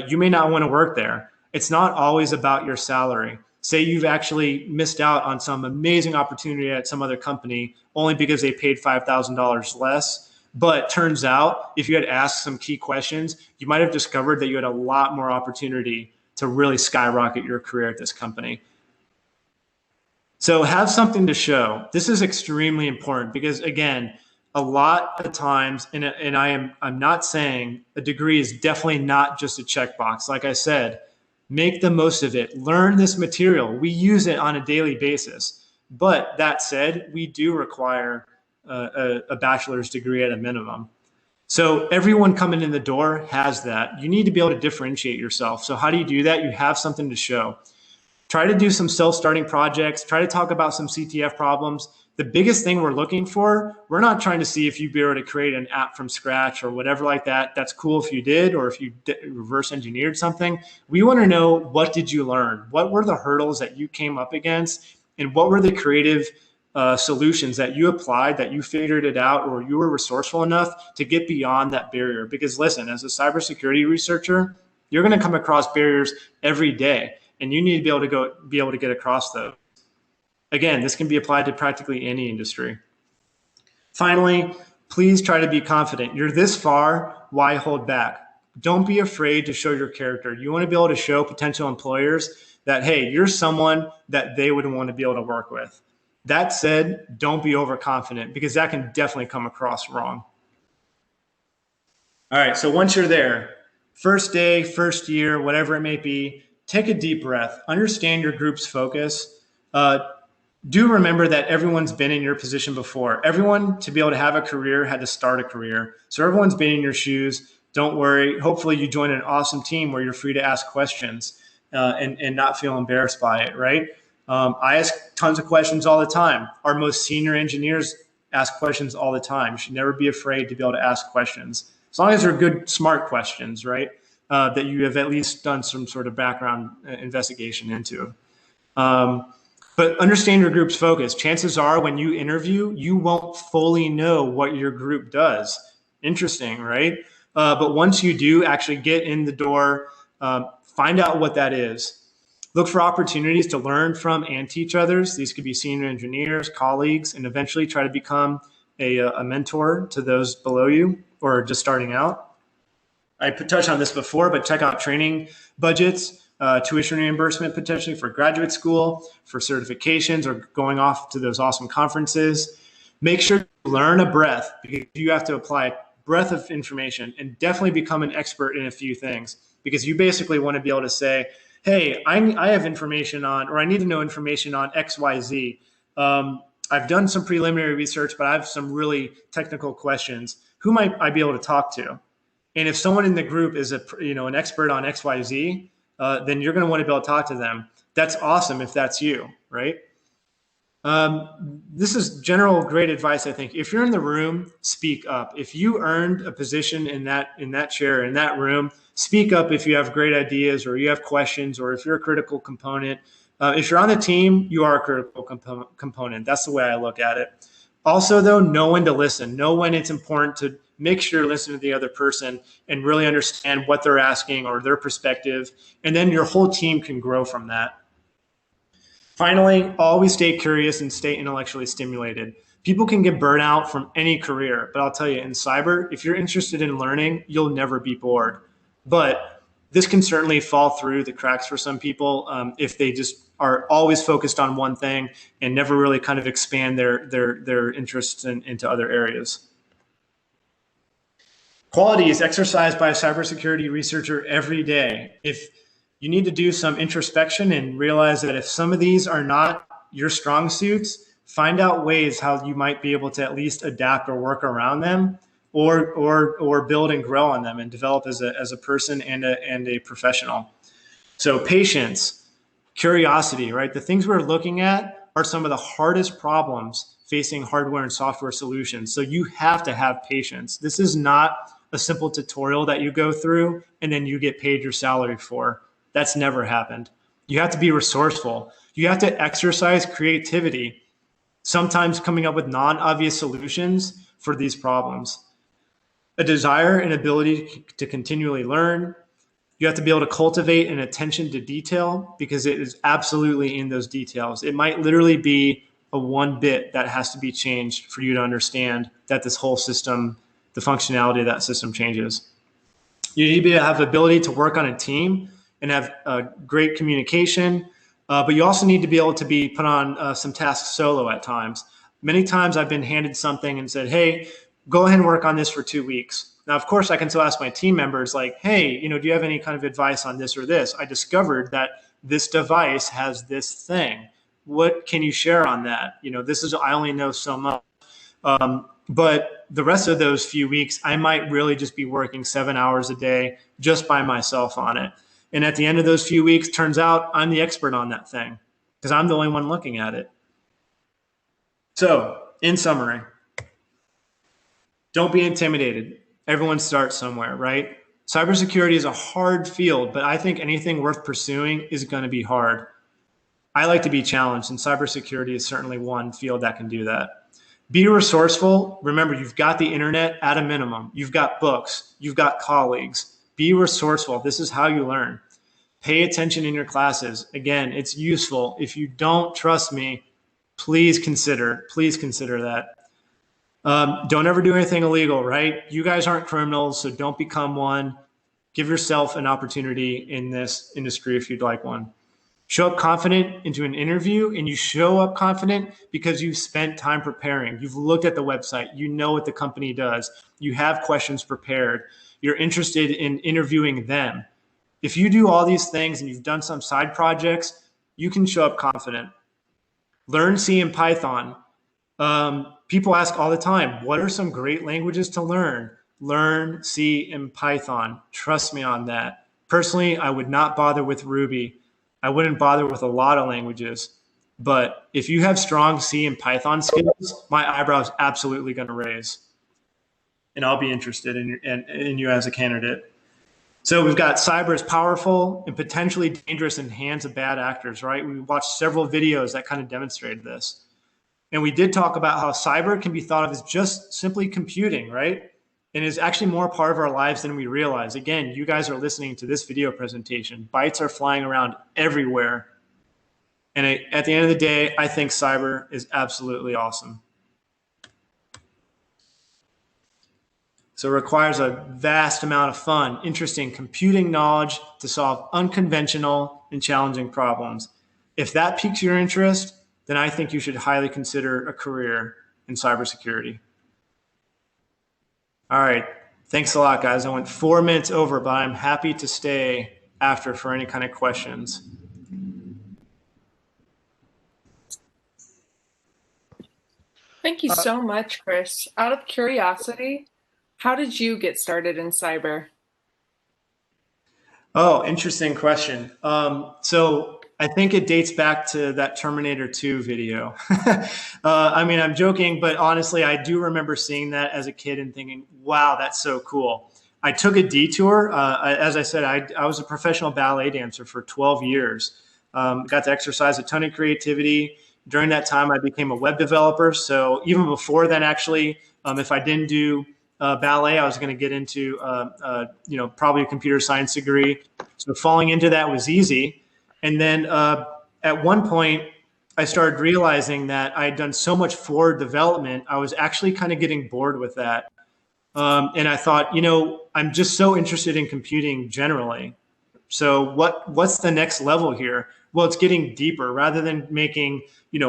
you may not want to work there. It's not always about your salary. Say you've actually missed out on some amazing opportunity at some other company only because they paid $5,000 less. But turns out, if you had asked some key questions, you might have discovered that you had a lot more opportunity to really skyrocket your career at this company. So have something to show. This is extremely important because, again, a lot of times, and I'm not saying a degree is definitely not just a checkbox. Like I said, make the most of it. Learn this material. We use it on a daily basis. But that said, we do require a bachelor's degree at a minimum. So everyone coming in the door has that. You need to be able to differentiate yourself. So how do you do that? You have something to show. Try to do some self-starting projects. Try to talk about some CTF problems. The biggest thing we're looking for, we're not trying to see if you'd be able to create an app from scratch or whatever like that. That's cool if you did, or if you reverse engineered something. We want to know, what did you learn? What were the hurdles that you came up against? And what were the creative solutions that you applied, that you figured it out, or you were resourceful enough to get beyond that barrier? Because listen, as a cybersecurity researcher, you're going to come across barriers every day, and you need to be able to get across those. Again, this can be applied to practically any industry. Finally, please try to be confident. You're this far, why hold back? Don't be afraid to show your character. You want to be able to show potential employers that, hey, you're someone that they would want to be able to work with. That said, don't be overconfident, because that can definitely come across wrong. All right, so once you're there, first day, first year, whatever it may be, take a deep breath. Understand your group's focus. Do remember that everyone's been in your position before. Everyone, to be able to have a career, had to start a career. So everyone's been in your shoes. Don't worry. Hopefully you join an awesome team where you're free to ask questions and not feel embarrassed by it, right? I ask tons of questions all the time. Our most senior engineers ask questions all the time. You should never be afraid to be able to ask questions, as long as they're good, smart questions, right? That you have at least done some sort of background investigation into. But understand your group's focus. Chances are when you interview, you won't fully know what your group does. Interesting, right? But once you do actually get in the door, find out what that is. Look for opportunities to learn from and teach others. These could be senior engineers, colleagues, and eventually try to become a mentor to those below you or just starting out. I touched on this before, but check out training budgets. Tuition reimbursement potentially for graduate school, for certifications, or going off to those awesome conferences. Make sure to learn a breadth, because you have to apply a breadth of information, and definitely become an expert in a few things, because you basically want to be able to say, hey, I have information on, or I need to know information on XYZ. I've done some preliminary research, but I have some really technical questions. Who might I be able to talk to? And if someone in the group is an expert on XYZ, then you're going to want to be able to talk to them. That's awesome if that's you, right? This is general great advice, I think. If you're in the room, speak up. If you earned a position in that chair, in that room, speak up if you have great ideas or you have questions or if you're a critical component. If you're on the team, you are a critical component. That's the way I look at it. Also, though, know when to listen. Know when it's important to make sure you listen to the other person and really understand what they're asking or their perspective. And then your whole team can grow from that. Finally, always stay curious and stay intellectually stimulated. People can get burnt out from any career, but I'll tell you, in cyber, if you're interested in learning, you'll never be bored. But this can certainly fall through the cracks for some people if they just are always focused on one thing and never really kind of expand their interests into other areas. Quality is exercised by a cybersecurity researcher every day. If you need to do some introspection and realize that if some of these are not your strong suits, find out ways how you might be able to at least adapt or work around them, or build and grow on them and develop as a person and a professional. So patience, curiosity, right? The things we're looking at are some of the hardest problems facing hardware and software solutions. So you have to have patience. This is not a simple tutorial that you go through and then you get paid your salary for. That's never happened. You have to be resourceful. You have to exercise creativity, sometimes coming up with non-obvious solutions for these problems. A desire and ability to continually learn. You have to be able to cultivate an attention to detail because it is absolutely in those details. It might literally be a one bit that has to be changed for you to understand that this whole system, the functionality of that system changes. You need to have the ability to work on a team and have great communication, but you also need to be able to be put on some tasks solo at times. Many times I've been handed something and said, hey, go ahead and work on this for 2 weeks. Now, of course, I can still ask my team members like, hey, do you have any kind of advice on this or this? I discovered that this device has this thing. What can you share on that? I only know so much. But the rest of those few weeks, I might really just be working 7 hours a day just by myself on it. And at the end of those few weeks, turns out I'm the expert on that thing because I'm the only one looking at it. So, in summary, don't be intimidated. Everyone starts somewhere, right? Cybersecurity is a hard field, but I think anything worth pursuing is going to be hard. I like to be challenged, and cybersecurity is certainly one field that can do that. Be resourceful. Remember, you've got the internet at a minimum. You've got books. You've got colleagues. Be resourceful. This is how you learn. Pay attention in your classes. Again, it's useful. If you don't trust me, please consider that. Don't ever do anything illegal, right? You guys aren't criminals, so don't become one. Give yourself an opportunity in this industry if you'd like one. Show up confident into an interview, and you show up confident because you've spent time preparing. You've looked at the website. You know what the company does. You have questions prepared. You're interested in interviewing them. If you do all these things and you've done some side projects, you can show up confident. Learn C and Python. People ask all the time, what are some great languages to learn? Learn C and Python. Trust me on that. Personally, I would not bother with Ruby. I wouldn't bother with a lot of languages. But if you have strong C and Python skills, my eyebrows absolutely going to raise. And I'll be interested in you as a candidate. So we've got cyber is powerful and potentially dangerous in hands of bad actors, right? We watched several videos that kind of demonstrated this. And we did talk about how cyber can be thought of as just simply computing, right? And is actually more part of our lives than we realize. Again, you guys are listening to this video presentation. Bytes are flying around everywhere. And at the end of the day, I think cyber is absolutely awesome. So it requires a vast amount of fun, interesting computing knowledge to solve unconventional and challenging problems. If that piques your interest, then I think you should highly consider a career in cybersecurity. All right. Thanks a lot, guys. I went 4 minutes over, but I'm happy to stay after for any kind of questions. Thank you so much, Chris. Out of curiosity, how did you get started in cyber? Oh, interesting question. So I think it dates back to that Terminator 2 video. I mean, I'm joking, but honestly, I do remember seeing that as a kid and thinking, wow, that's so cool. I took a detour. As I said, I was a professional ballet dancer for 12 years. Got to exercise a ton of creativity. During that time, I became a web developer. So even before then, actually, if I didn't do ballet, I was going to get into, probably a computer science degree. So falling into that was easy. And then at one point, I started realizing that I had done so much forward development, I was actually kind of getting bored with that. And I thought, I'm just so interested in computing generally. So what's the next level here? Well, it's getting deeper rather than making,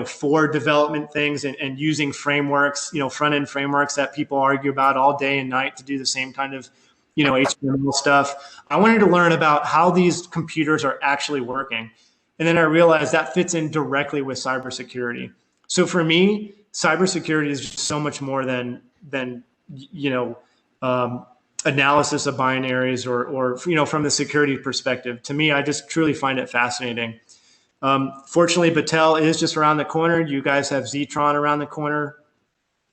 forward development things and using frameworks, front-end frameworks that people argue about all day and night to do the same kind of HTML stuff. I wanted to learn about how these computers are actually working. And then I realized that fits in directly with cybersecurity. So for me, cybersecurity is just so much more than analysis of binaries or from the security perspective. To me, I just truly find it fascinating. Fortunately, Battelle is just around the corner. You guys have Zetron around the corner.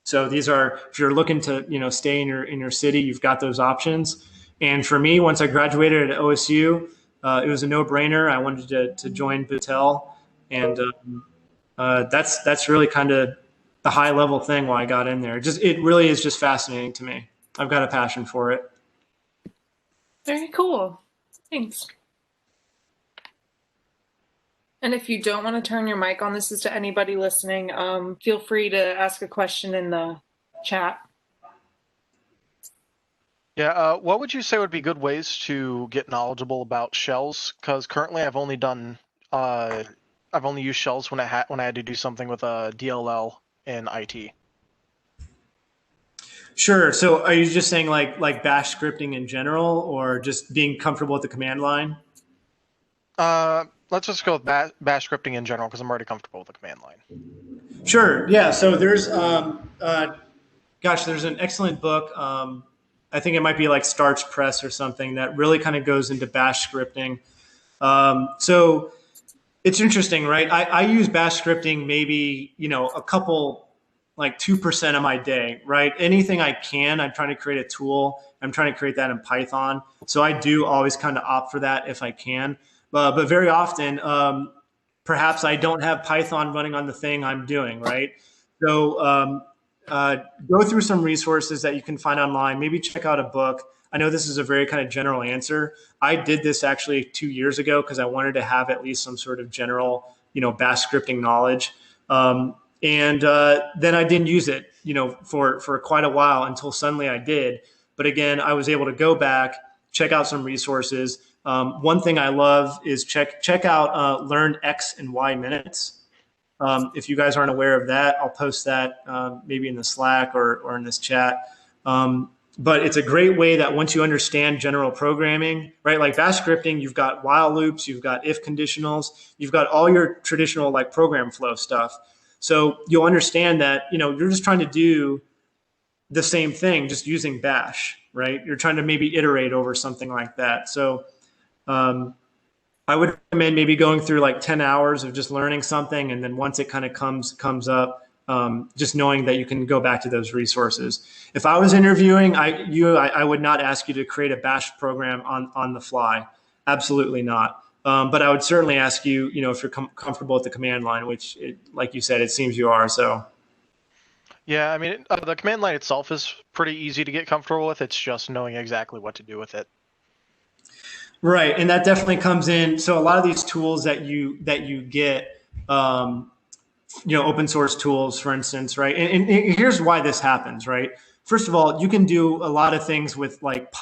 So these are, if you're looking to, stay in your city, you've got those options. And for me, once I graduated at OSU, it was a no-brainer. I wanted to join Battelle, and that's really kind of the high-level thing why I got in there. It really is just fascinating to me. I've got a passion for it. Very cool. Thanks. And if you don't want to turn your mic on, this is to anybody listening, feel free to ask a question in the chat. Yeah, what would you say would be good ways to get knowledgeable about shells? Because currently I've only used shells when I had to do something with a DLL in IT. Sure. So are you just saying like bash scripting in general, or just being comfortable with the command line? Let's just go with bash scripting in general, because I'm already comfortable with the command line. Sure. Yeah. So there's, there's an excellent book. I think it might be like Starch Press or something that really kind of goes into bash scripting. So it's interesting, right? I use bash scripting maybe, a couple, like 2% of my day, right? Anything I can, I'm trying to create a tool. I'm trying to create that in Python. So I do always kind of opt for that if I can. But very often, perhaps I don't have Python running on the thing I'm doing, right? So go through some resources that you can find online. Maybe check out a book. I know this is a very kind of general answer. I did this actually 2 years ago because I wanted to have at least some sort of general, bash scripting knowledge. And then I didn't use it, for quite a while until suddenly I did. But again, I was able to go back, check out some resources. One thing I love is check out Learn X and Y Minutes. If you guys aren't aware of that, I'll post that maybe in the Slack or in this chat. But it's a great way that once you understand general programming, right? Like bash scripting, you've got while loops, you've got if conditionals, you've got all your traditional like program flow stuff. So you'll understand that, you're just trying to do the same thing, just using bash, right? You're trying to maybe iterate over something like that. So I would recommend maybe going through like 10 hours of just learning something. And then once it kind of comes up, just knowing that you can go back to those resources. If I was interviewing, I would not ask you to create a bash program on the fly. Absolutely not. But I would certainly ask you, if you're comfortable with the command line, which, like you said, it seems you are. So. Yeah, I mean, the command line itself is pretty easy to get comfortable with. It's just knowing exactly what to do with it. Right, and that definitely comes in. So a lot of these tools that you get, open source tools, for instance, right? And here's why this happens, right? First of all, you can do a lot of things with like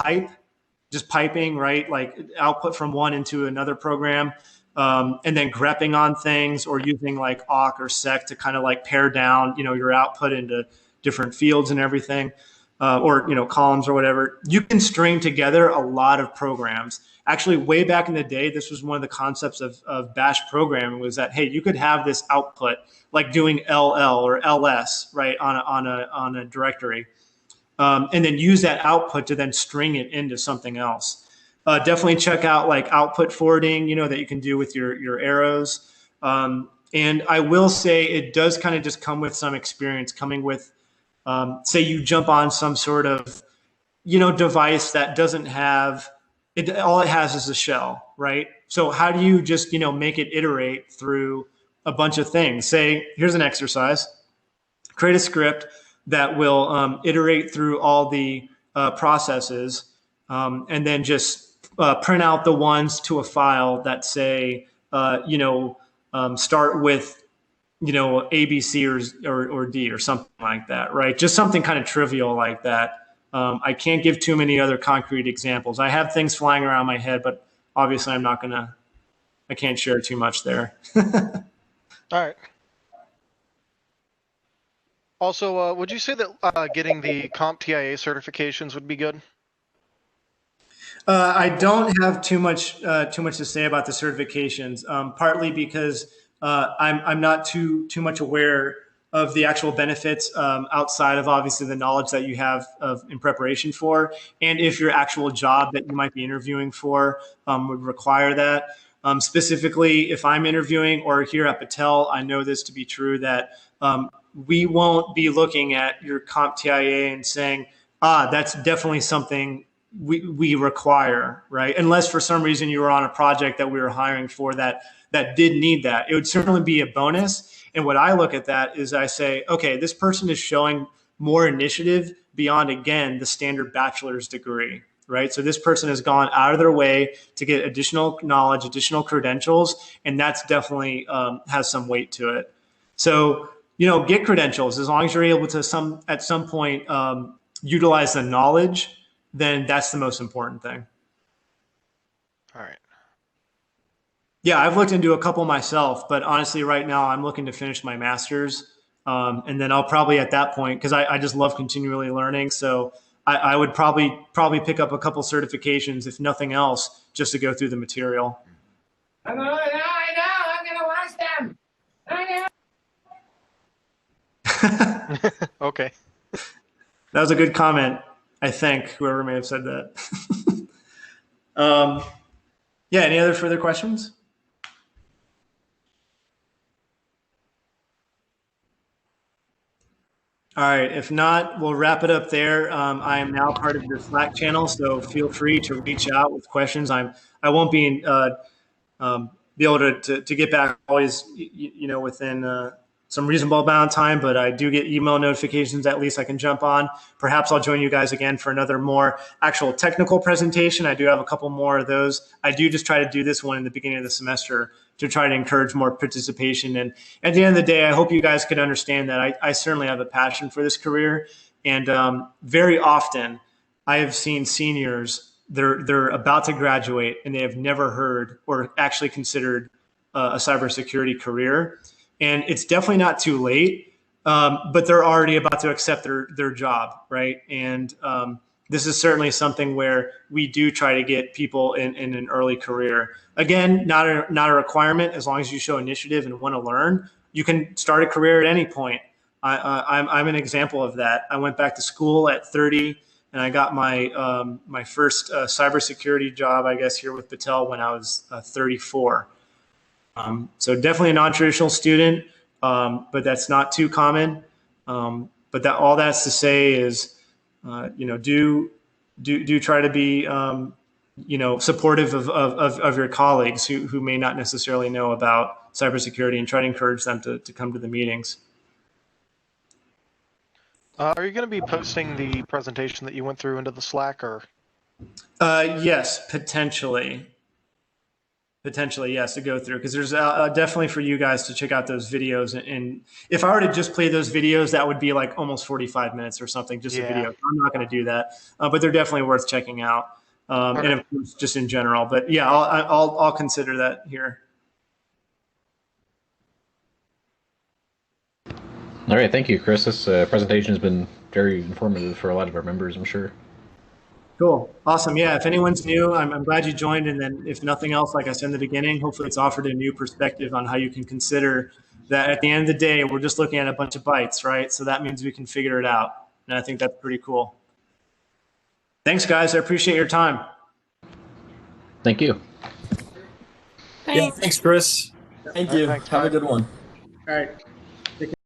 just piping, right? Like output from one into another program, and then grepping on things, or using like awk or sec to kind of like pare down, your output into different fields and everything, or columns or whatever. You can string together a lot of programs. Actually, way back in the day, this was one of the concepts of bash programming, was that, hey, you could have this output like doing LL or LS, right, on a directory, and then use that output to then string it into something else. definitely check out like output forwarding, that you can do with your arrows. And I will say it does kind of just come with some experience coming with, say you jump on some sort of, device that doesn't have it. All it has is a shell, right? So how do you just, make it iterate through a bunch of things? Say, here's an exercise, create a script that will iterate through all the processes, and then just print out the ones to a file that say, start with, A, B, C, or D, or something like that, right? Just something kind of trivial like that. I can't give too many other concrete examples. I have things flying around my head, but obviously I can't share too much there. All right. Also, would you say that getting the CompTIA certifications would be good? I don't have too much to say about the certifications, partly because I'm not too much aware of the actual benefits outside of obviously the knowledge that you have in preparation for, and if your actual job that you might be interviewing for would require that. Specifically, if I'm interviewing or here at Battelle, I know this to be true that we won't be looking at your CompTIA and saying, that's definitely something we require, right? Unless for some reason you were on a project that we were hiring for that did need that. It would certainly be a bonus. And what I look at that is I say, okay, this person is showing more initiative beyond, again, the standard bachelor's degree, right? So this person has gone out of their way to get additional knowledge, additional credentials, and that's definitely has some weight to it. So, get credentials as long as you're able to at some point utilize the knowledge, then that's the most important thing. All right. Yeah, I've looked into a couple myself, but honestly, right now I'm looking to finish my master's, and then I'll probably at that point, because I just love continually learning, so I would probably pick up a couple certifications, if nothing else, just to go through the material. I know, I'm gonna watch them. I know. Okay. That was a good comment, I think, whoever may have said that. Yeah, any other further questions? All right, if not, we'll wrap it up there. I am now part of your Slack channel, so feel free to reach out with questions. I won't be able to get back always, within some reasonable amount of time, but I do get email notifications. At least I can jump on. Perhaps I'll join you guys again for another more actual technical presentation. I do have a couple more of those. I do just try to do this one in the beginning of the semester to try to encourage more participation. And at the end of the day, I hope you guys could understand that I certainly have a passion for this career. And very often I have seen seniors, they're about to graduate and they have never heard or actually considered a cybersecurity career. And it's definitely not too late, but they're already about to accept their job, right? And this is certainly something where we do try to get people in an early career. Again, not a requirement. As long as you show initiative and want to learn, you can start a career at any point. I'm an example of that. I went back to school at 30, and I got my first cybersecurity job, I guess, here with Battelle when I was 34. So definitely a non-traditional student, but that's not too common. But all that's to say is, do try to be, supportive of your colleagues who may not necessarily know about cybersecurity, and try to encourage them to come to the meetings. Are you going to be posting the presentation that you went through into the Slack, or? Yes, potentially. Potentially, yes, to go through, because there's definitely for you guys to check out those videos. And if I were to just play those videos, that would be like almost 45 minutes or something, just a video. I'm not going to do that, but they're definitely worth checking out. And of course, just in general. But yeah, I'll consider that here. All right, thank you, Chris. This presentation has been very informative for a lot of our members, I'm sure. Cool. Awesome. Yeah, if anyone's new, I'm glad you joined. And then if nothing else, like I said in the beginning, hopefully it's offered a new perspective on how you can consider that at the end of the day, we're just looking at a bunch of bytes, right? So that means we can figure it out. And I think that's pretty cool. Thanks, guys. I appreciate your time. Thank you. Yeah, thanks, Chris. Thank All right, you. thanks, Have bye. a good one. All right.